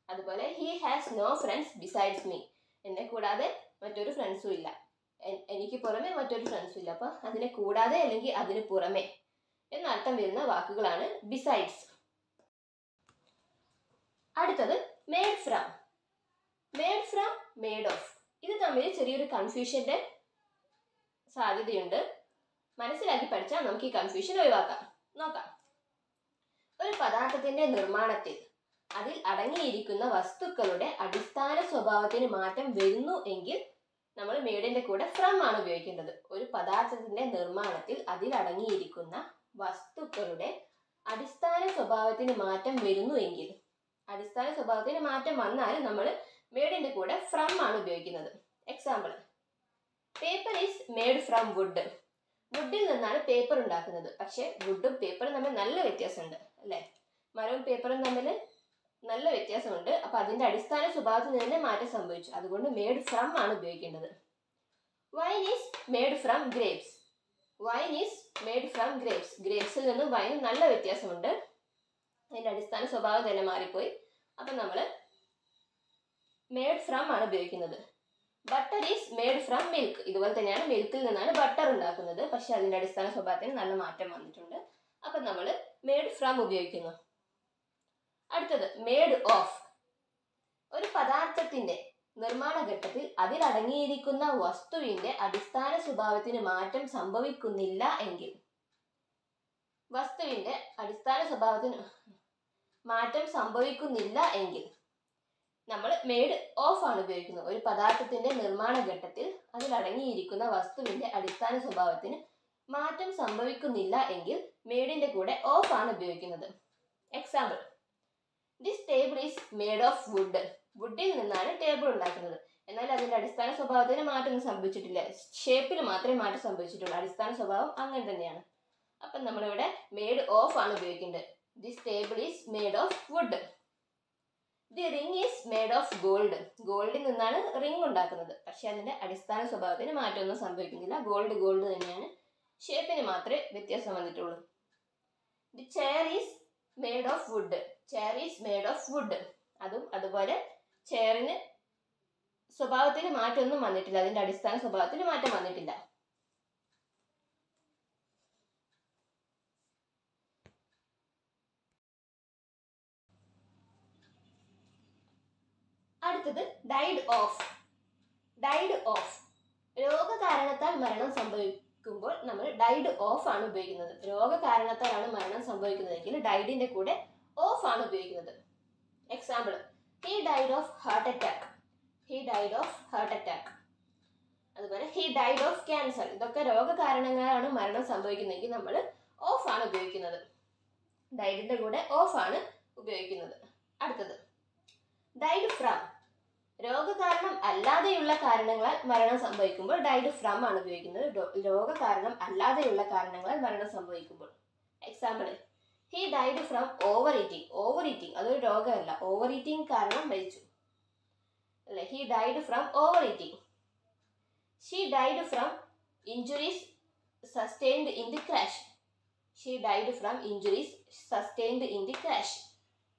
അതുപോലെ he has no friends besides me. എന്നെ കൂടാതെ മറ്റൊരു ഫ്രണ്ട്സും ഇല്ല, എനിക്ക് പുറമെ മറ്റൊരു ഫ്രണ്ട്സും ഇല്ല. അപ്പൊ അതിനെ കൂടാതെ അല്ലെങ്കിൽ അതിന് പുറമെ എന്നർത്ഥം വരുന്ന വാക്കുകളാണ് ബിസൈഡ്സ്. അടുത്തത് made from. Made from, made of. ഇത് തമ്മിൽ ചെറിയൊരു കൺഫ്യൂഷന്റെ സാധ്യതയുണ്ട്. മനസ്സിലാക്കി പഠിച്ചാൽ നമുക്ക് ഈ കൺഫ്യൂഷൻ ഒഴിവാക്കാം. നോക്കാം. ഒരു പദാർത്ഥത്തിന്റെ നിർമ്മാണത്തിൽ അതിൽ അടങ്ങിയിരിക്കുന്ന വസ്തുക്കളുടെ അടിസ്ഥാന സ്വഭാവത്തിന് മാറ്റം വരുന്നു എങ്കിൽ നമ്മൾ മേഡിന്റെ കൂടെ ഫ്രം ആണ് ഉപയോഗിക്കേണ്ടത്. ഒരു പദാർത്ഥത്തിന്റെ നിർമ്മാണത്തിൽ അതിൽ അടങ്ങിയിരിക്കുന്ന വസ്തുക്കളുടെ അടിസ്ഥാന സ്വഭാവത്തിന് മാറ്റം വരുന്നു എങ്കിൽ, അടിസ്ഥാന സ്വഭാവത്തിന് മാറ്റം വന്നാൽ നമ്മൾ മേഡിന്റെ കൂടെ ഫ്രം ആണ് ഉപയോഗിക്കുന്നത്. Example, paper is made from wood. വുഡിൽ നിന്നാണ് പേപ്പർ ഉണ്ടാക്കുന്നത്. പക്ഷെ വുഡും പേപ്പറും തമ്മിൽ നല്ല വ്യത്യാസമുണ്ട് അല്ലേ? മരവും പേപ്പറും തമ്മിൽ നല്ല വ്യത്യാസമുണ്ട്. അപ്പൊ അതിന്റെ അടിസ്ഥാന സ്വഭാവത്തിൽ തന്നെ മാറ്റം സംഭവിച്ചു. അതുകൊണ്ട് മേഡ് ഫ്രം ആണ് ഉപയോഗിക്കേണ്ടത്. Wine is made from grapes. Wine is made from grapes. ഗ്രേപ്സിൽ നിന്നും വൈനും നല്ല വ്യത്യാസമുണ്ട്. അതിന്റെ അടിസ്ഥാന സ്വഭാവം തന്നെ മാറിപ്പോയി. അപ്പൊ നമ്മൾ മേഡ് ഫ്രം ആണ് ഉപയോഗിക്കുന്നത്. Butter is made from milk. ഇതുപോലെ തന്നെയാണ്, മിൽക്കിൽ നിന്നാണ് ബട്ടർ ഉണ്ടാക്കുന്നത്. പക്ഷെ അതിന്റെ അടിസ്ഥാന സ്വഭാവത്തിന് നല്ല മാറ്റം വന്നിട്ടുണ്ട്. അപ്പൊ നമ്മൾ മേഡ് ഫ്രം ഉപയോഗിക്കുന്നു. അടുത്തത് മേഡ് ഓഫ്. ഒരു പദാർത്ഥത്തിന്റെ നിർമ്മാണ ഘട്ടത്തിൽ അതിൽ അടങ്ങിയിരിക്കുന്ന വസ്തുവിന്റെ അടിസ്ഥാന സ്വഭാവത്തിന് മാറ്റം സംഭവിക്കുന്നില്ല എങ്കിൽ, വസ്തുവിന്റെ അടിസ്ഥാന സ്വഭാവത്തിന് മാറ്റം സംഭവിക്കുന്നില്ല എങ്കിൽ നമ്മൾ മേഡ് ഓഫ് ആണ് ഉപയോഗിക്കുന്നത്. ഒരു പദാർത്ഥത്തിന്റെ നിർമ്മാണ ഘട്ടത്തിൽ അതിൽ അടങ്ങിയിരിക്കുന്ന വസ്തുവിന്റെ അടിസ്ഥാന സ്വഭാവത്തിന് മാറ്റം സംഭവിക്കുന്നില്ല എങ്കിൽ മേഡിന്റെ കൂടെ ഓഫ് ആണ് ഉപയോഗിക്കുന്നത്. Example, this table is made of wood. വുഡിൽ നിന്നാണ് ടേബിൾ ഉണ്ടാക്കുന്നത്. എന്നാൽ അതിന്റെ അടിസ്ഥാന സ്വഭാവത്തിന് മാറ്റം സംഭവിച്ചിട്ടില്ല. ഷേപ്പിൽ മാത്രമേ മാറ്റം സംഭവിച്ചിട്ടുള്ളൂ. അടിസ്ഥാന സ്വഭാവം അങ്ങനെ തന്നെയാണ്. അപ്പം നമ്മളിവിടെ മേഡ് ഓഫ് ആണ് ഉപയോഗിക്കേണ്ടത്. This table is made of wood. The ring is made of gold. ഗോൾഡിൽ നിന്നാണ് റിംഗ് ഉണ്ടാക്കുന്നത്. പക്ഷെ അതിന്റെ അടിസ്ഥാന സ്വഭാവത്തിന് മാറ്റമൊന്നും സംഭവിക്കുന്നില്ല. ഗോൾഡ് ഗോൾഡ് തന്നെയാണ്. ഷേപ്പിന് മാത്രമേ വ്യത്യാസം വന്നിട്ടുള്ളൂ. The chair is made of would. Chair is made of would. അതുപോലെ ചെയറിന് സ്വഭാവത്തിന് മാറ്റമൊന്നും വന്നിട്ടില്ല. അതിന്റെ അടിസ്ഥാന സ്വഭാവത്തിന് മാറ്റം വന്നിട്ടില്ല. അടുത്തത് ഡൈഡ് ഓഫ്. Died off. രോഗകാരണത്താൽ മരണം സംഭവിക്കുമ്പോൾ നമ്മൾ ഡൈഡ് ഓഫ് ആണ് ഉപയോഗിക്കുന്നത്. രോഗകാരണത്താലാണ് മരണം സംഭവിക്കുന്നതെങ്കിൽ ഡൈഡിന്റെ കൂടെ ഓഫ് ആണ് ഉപയോഗിക്കുന്നത്. Example, he died of heart attack. He died of heart attack. അതുപോലെ ഹി ഡൈഡ് ഓഫ് ക്യാൻസർ. ഇതൊക്കെ രോഗകാരണങ്ങളാണ് മരണം സംഭവിക്കുന്നതെങ്കിൽ നമ്മൾ ഓഫ് ആണ് ഉപയോഗിക്കുന്നത്. ഡൈഡിന്റെ കൂടെ ഓഫ് ആണ് ഉപയോഗിക്കുന്നത്. അടുത്തത് ഡൈഡ് ഫ്രം. രോഗകാരണം അല്ലാതെയുള്ള കാരണങ്ങളാൽ മരണം സംഭവിക്കുമ്പോൾ ഡൈഡ് ഫ്രം ആണ് ഉപയോഗിക്കുന്നത്. രോഗകാരണം അല്ലാതെയുള്ള കാരണങ്ങളാൽ മരണം സംഭവിക്കുമ്പോൾ. Example, he died from over eating. Over eating അതൊരു രോഗമല്ല, ഓവർ ഈറ്റിംഗ് കാരണം മരിച്ചു അല്ലെ. He died from over eating. She died from injuries sustained in the crash. She died from injuries sustained in the crash.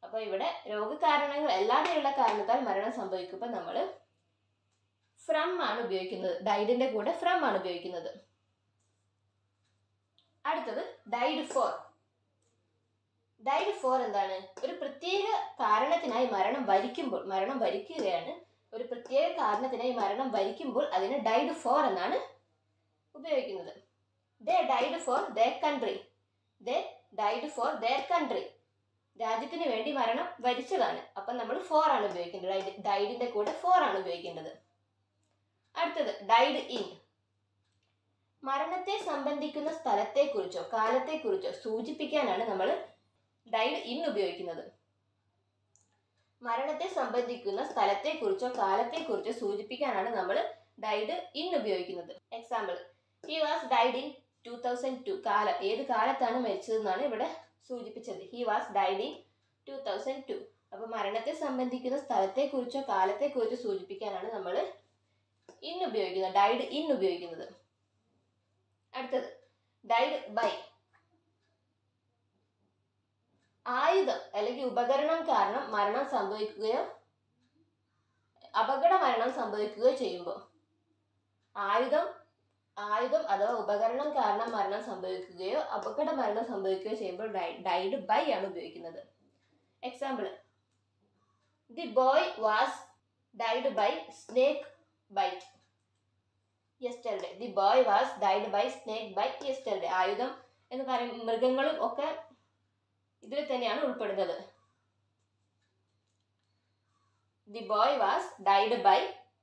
അപ്പോൾ ഇവിടെ രോഗകാരണങ്ങൾ അല്ലാതെയുള്ള കാരണത്താൽ മരണം സംഭവിക്കുമ്പോൾ നമ്മൾ ഫ്രം ആണ് ഉപയോഗിക്കുന്നത്. ഡൈഡിന്റെ കൂടെ ഫ്രം ആണ് ഉപയോഗിക്കുന്നത്. അടുത്തത് ഡൈഡ് ഫോർ. ഡൈഡ് ഫോർ എന്താണ്? ഒരു പ്രത്യേക കാരണത്തിനായി മരണം വരിക്കുകയാണ്. ഒരു പ്രത്യേക കാരണത്തിനായി മരണം വരിക്കുമ്പോൾ അതിന് ഡൈഡ് ഫോർ എന്നാണ് ഉപയോഗിക്കുന്നത്. They died for their country. They died for their country. രാജ്യത്തിന് വേണ്ടി മരണം വരിച്ചതാണ്. അപ്പം നമ്മൾ ഫോർ ആണ് ഉപയോഗിക്കേണ്ടത്. ഡൈഡിന്റെ കൂടെ ഫോർ ആണ് ഉപയോഗിക്കേണ്ടത്. അടുത്തത് ഡൈഡ് ഇൻ. മരണത്തെ സംബന്ധിക്കുന്ന സ്ഥലത്തെക്കുറിച്ചോ കാലത്തെക്കുറിച്ചോ സൂചിപ്പിക്കാനാണ് നമ്മൾ ഡൈഡ് ഇൻ ഉപയോഗിക്കുന്നത്. മരണത്തെ സംബന്ധിക്കുന്ന സ്ഥലത്തെക്കുറിച്ചോ കാലത്തെക്കുറിച്ചോ സൂചിപ്പിക്കാനാണ് നമ്മൾ ഡൈഡ് ഇൻ ഉപയോഗിക്കുന്നത്. Example, he was died in 2002. കാലം, ഏത് കാലത്താണ് മരിച്ചതെന്നാണ് ഇവിടെ സൂചിപ്പിച്ചത്. He was died in 2002. അപ്പോൾ മരണത്തെ സംബന്ധിക്കുന്ന സ്ഥലത്തെക്കുറിച്ചോ കാലത്തെക്കുറിച്ചോ സൂചിപ്പിക്കാനാണ് നമ്മൾ ഇൻ ഉപയോഗിക്കുന്നത്, ഡൈഡ് ഇൻ ഉപയോഗിക്കുന്നത്. അടുത്തത് ഡൈഡ് ബൈ. ആയുധം അല്ലെങ്കിൽ ഉപകരണം കാരണം മരണം സംഭവിക്കുകയോ അപകട മരണം സംഭവിക്കുകയോ ചെയ്യുമ്പോൾ, ആയുധം അഥവാ ഉപകരണം കാരണം മരണം സംഭവിക്കുകയോ അപകട മരണം സംഭവിക്കുകയോ ചെയ്യുമ്പോൾ ഡൈഡ് ബൈ ആണ് ഉപയോഗിക്കുന്നത്. Example, the boy was died by snake bite yesterday. The boy was died by snake bite yesterday. ആയുധം എന്ന് പറയും മൃഗങ്ങളും ഒക്കെ ഇതിൽ തന്നെയാണ് ഉൾപ്പെടുന്നത്. The boy was died by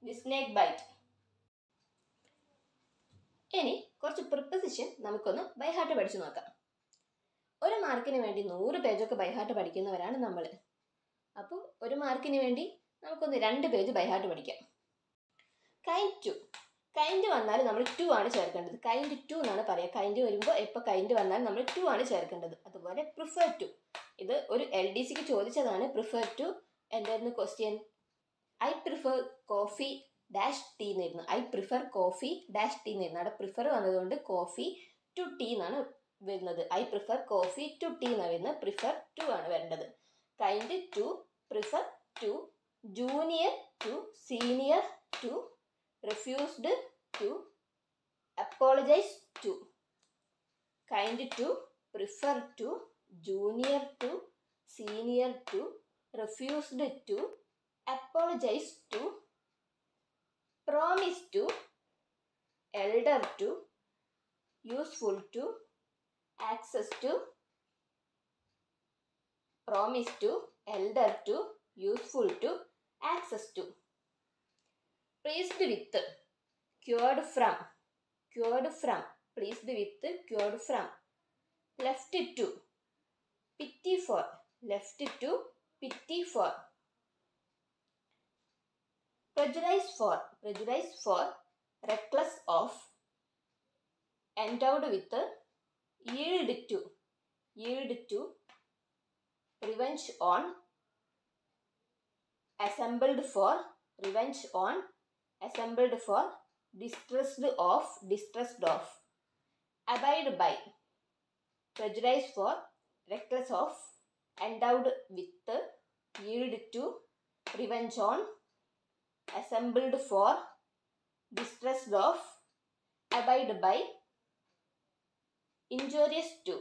the snake bite. ഇനി കുറച്ച് പ്രിപ്പസിഷൻ നമുക്കൊന്ന് ബൈഹാർട്ട് പഠിച്ചു നോക്കാം. ഒരു മാർക്കിന് വേണ്ടി 100 പേജൊക്കെ ബൈഹാർട്ട് പഠിക്കുന്നവരാണ് നമ്മൾ. അപ്പോൾ ഒരു മാർക്കിന് വേണ്ടി നമുക്കൊന്ന് 2 പേജ് ബൈഹാർട്ട് പഠിക്കാം. Kind to. കൈൻഡ് വന്നാൽ നമ്മൾ ടു ആണ് ചേർക്കേണ്ടത്. കൈൻഡ് ടു എന്നാണ് പറയുക. കൈൻഡ് വരുമ്പോൾ എപ്പോൾ കൈൻഡ് വന്നാൽ നമ്മൾ ടു ആണ് ചേർക്കേണ്ടത്. അതുപോലെ പ്രിഫർ ടു. ഇത് ഒരു LDCക്ക് ചോദിച്ചതാണ്. പ്രിഫർ ടു എന്തായിരുന്നു question? I prefer coffee dash tea എന്നായിരുന്നു. I prefer coffee dash tea എന്നായിരുന്നു. അവിടെ പ്രിഫർ വന്നതുകൊണ്ട് കോഫി ടു ടീ എന്നാണ് വരുന്നത്. I prefer coffee to tea എന്നാണ് വരുന്നത്. പ്രിഫർ ടു ആണ് വരേണ്ടത്. Kind to, prefer to, junior to, senior to, refused to, apologize to. Kind to, prefer to, junior to, senior to, refused to, apologize to, promise to, elder to, useful to, access to, promise to, elder to, useful to, access to. Pleased with, cured from, pleased with, cured from. Left to, pity for, left to, pity for. Prejudice for, reckless of, endowed with, yield to, revenge on, assembled for, revenge on, assembled for, distressed of, abide by. Prejudice for, reckless of, endowed with, yield to, revenge on, assembled for, distressed of, abide by. Injurious to,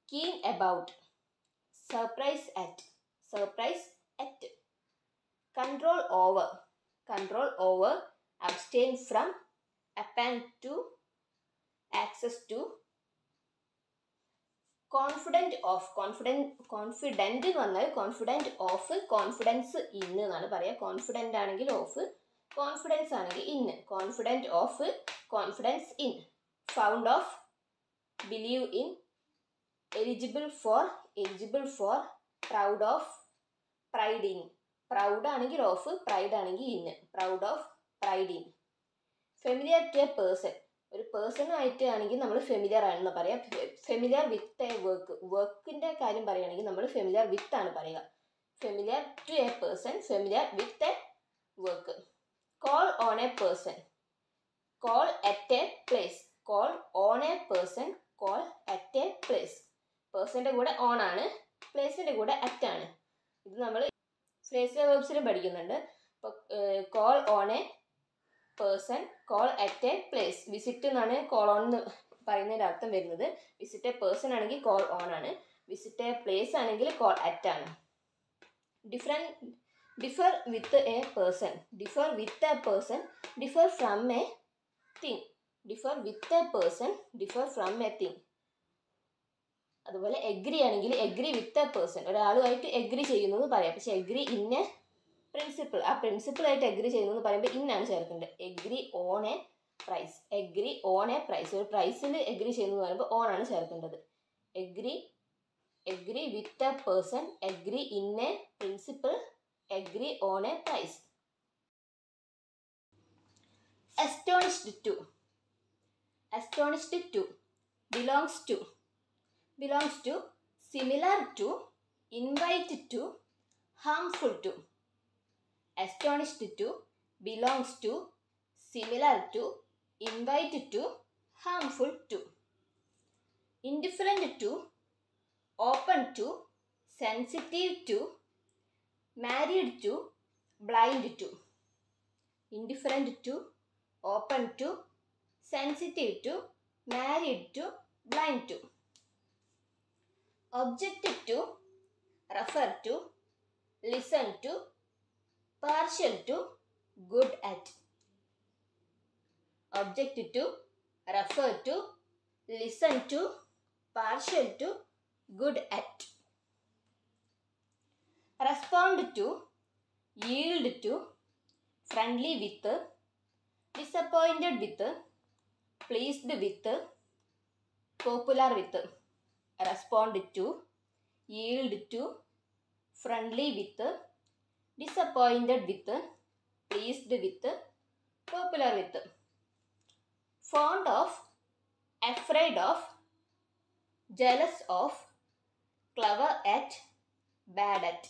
keen about, surprise at. Control over, abstain from, append to, access to. Confident of, confident വന്നാൽ confident of, confidence in എന്നാണ് പറയുക. confident ആണെങ്കിൽ of, confidence ആണെങ്കിൽ in. confident of, confidence in. Found of, believe in. Eligible for, proud of, pride in. Proud ആണെങ്കിൽ of, pride ആണെങ്കിൽ in. Proud of, pride in. Familiar to a person, ഒരു പേഴ്സണായിട്ട് ആണെങ്കിൽ നമ്മൾ ഫെമിലിയർ ആണെന്ന് പറയാം. ഫെമിലിയർ വിത്ത് എ വർക്ക്, വർക്കിൻ്റെ കാര്യം പറയുകയാണെങ്കിൽ നമ്മൾ ഫെമിലിയർ വിത്ത് ആണ് പറയുക. Familiar to a person, familiar with a work. Call on a person, call at a place. Call on a person, call at a place. പേഴ്സൻ്റെ കൂടെ ഓൺ ആണ്, പ്ലേസിൻ്റെ കൂടെ അറ്റ് ആണ്. ഇത് നമ്മൾ ഫ്രേസൽ വെർബ്സിലും പഠിക്കുന്നുണ്ട്. ഇപ്പോൾ call on a person, call at a place. Visit എന്നാണ് കോൾ ഓൺ എന്ന് പറയുന്നതിൻ്റെ അർത്ഥം വരുന്നത്. വിസിറ്റ് എ പേഴ്സൺ ആണെങ്കിൽ കോൾ ഓൺ ആണ്, വിസിറ്റ് എ പ്ലേസ് ആണെങ്കിൽ കോൾ അറ്റ് ആണ്. Differ with a person, differ with a person, differ from a thing. Differ with a person, differ from a thing. അതുപോലെ agree ആണെങ്കിൽ agree with a person, ഒരാളുമായിട്ട് agree ചെയ്യുന്നത് പറയാം. പക്ഷെ agree in a principle, ആ പ്രിൻസിപ്പിളായിട്ട് agree ചെയ്യുന്നത് പറയുമ്പോൾ ഇന്നാണ് ചേർക്കേണ്ടത്. Agree on a price, agree on a price, ഒരു പ്രൈസിൽ എഗ്രി ചെയ്യുന്നത് പറയുമ്പോൾ ഓൺ ആണ് ചേർക്കേണ്ടത്. Agree with a person, agree in a principle, agree on a price. Astonished to, astonished to, belongs to, similar to, invite to, harmful to. Astonished to, belongs to, similar to, invite to, harmful to. Indifferent to, open to, sensitive to, married to, blind to. Indifferent to, open to, sensitive to, married to, blind to. Object to, refer to, listen to, partial to, good at. Object to, refer to, listen to, partial to, good at. Respond to, yield to, friendly with, disappointed with, pleased with, popular with. Respond to, yield to, friendly with, disappointed with, pleased with, popular with. Fond of, afraid of, jealous of, clever at, bad at.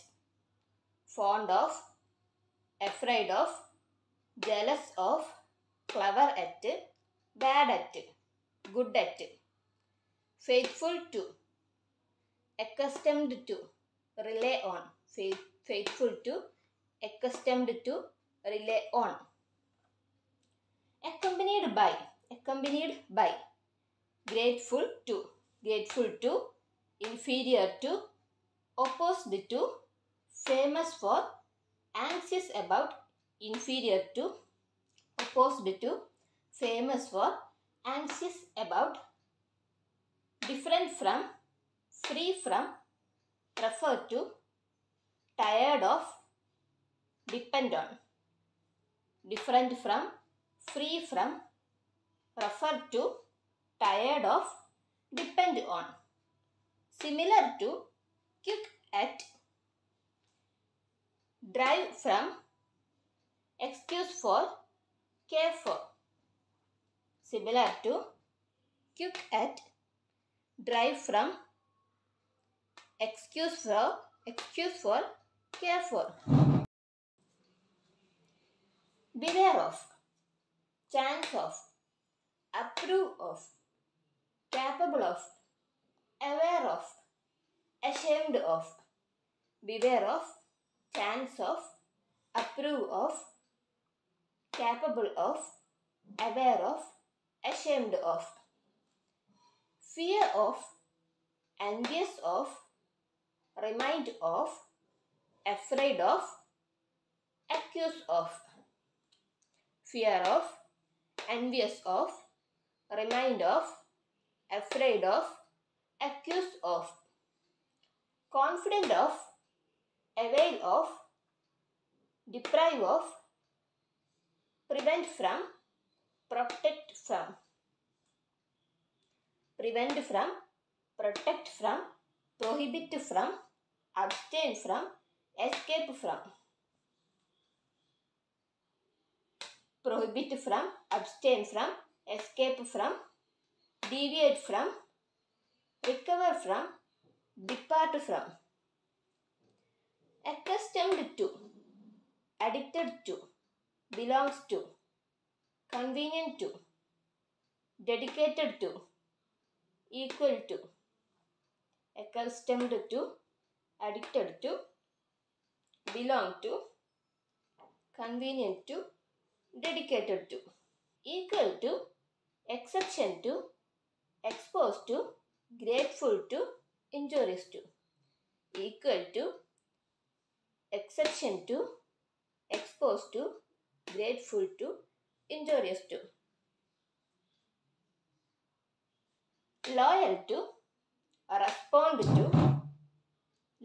Fond of, afraid of, jealous of, clever at, bad at, good at. Faithful to, accustomed to, rely on. Faithful to, accustomed to, rely on. Accompanied by, grateful to, inferior to, opposed to, famous for, anxious about, inferior to, opposed to, famous for, anxious about. Different from, free from, refer to, tired of, depend on. Different from, free from, refer to, tired of, depend on. Similar to, quick at, drive from, excuse for, care for. Similar to, quick at, drive from, excuse for, care for. Beware of, chance of, approve of, capable of, aware of, ashamed of. Beware of, chance of, approve of, capable of, aware of, ashamed of. Fear of, envious of, remind of, afraid of, accuse of. Fear of, envious of, remind of, afraid of, accuse of. Confident of, avail of, deprive of, prevent from, protect from. Prevent from, protect from, prohibit from, abstain from, escape from. prohibit from, abstain from, escape from, deviate from, recover from, depart from. Accustomed to, addicted to, belongs to, convenient to, dedicated to, equal to. Accustomed to, addicted to, belong to, convenient to, dedicated to. Equal to, exception to, exposed to, grateful to, injurious to. Equal to, exception to, exposed to, grateful to, injurious to. Loyal to, respond to,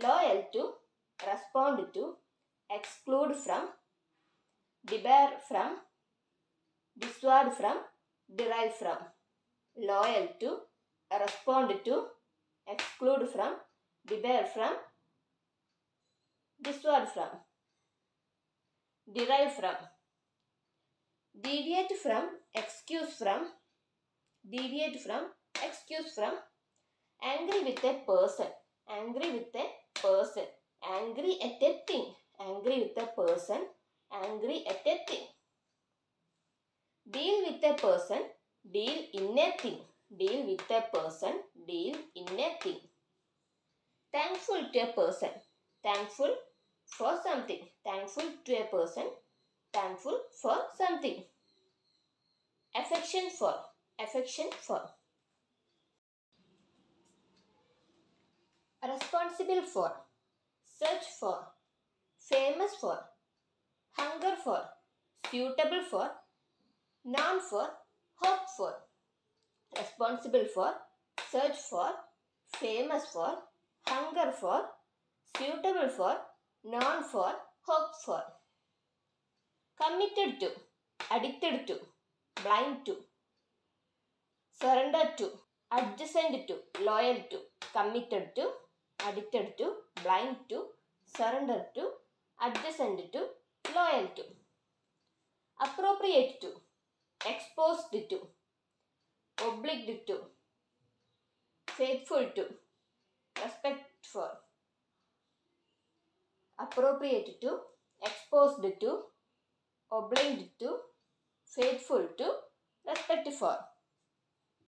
loyal to, respond to, exclude from, debar from, dissuade from, derive from. Loyal to, respond to, exclude from, debar from, dissuade from, derive from. Deviate from, excuse from, deviate from, excuse from. Angry with a person, angry with a person, angry at a thing, angry with a person, angry at a thing. Deal with a person, deal in a thing, deal with a person, deal in a thing. Thankful to a person, thankful for something, thankful to a person, thankful for something. Affection for, affection for. Responsible for, search for, famous for, hunger for, suitable for, known for, hope for. Responsible for, search for, famous for, hunger for, suitable for, known for, hope for. Committed to, addicted to, blind to, surrender to, adjacent to, loyal to, committed to, addicted to, blind to, surrender to, adjacent to, loyal to. Appropriate to, exposed to, obliged to, faithful to, respect for. Appropriate to, exposed to, obliged to, faithful to, respect for.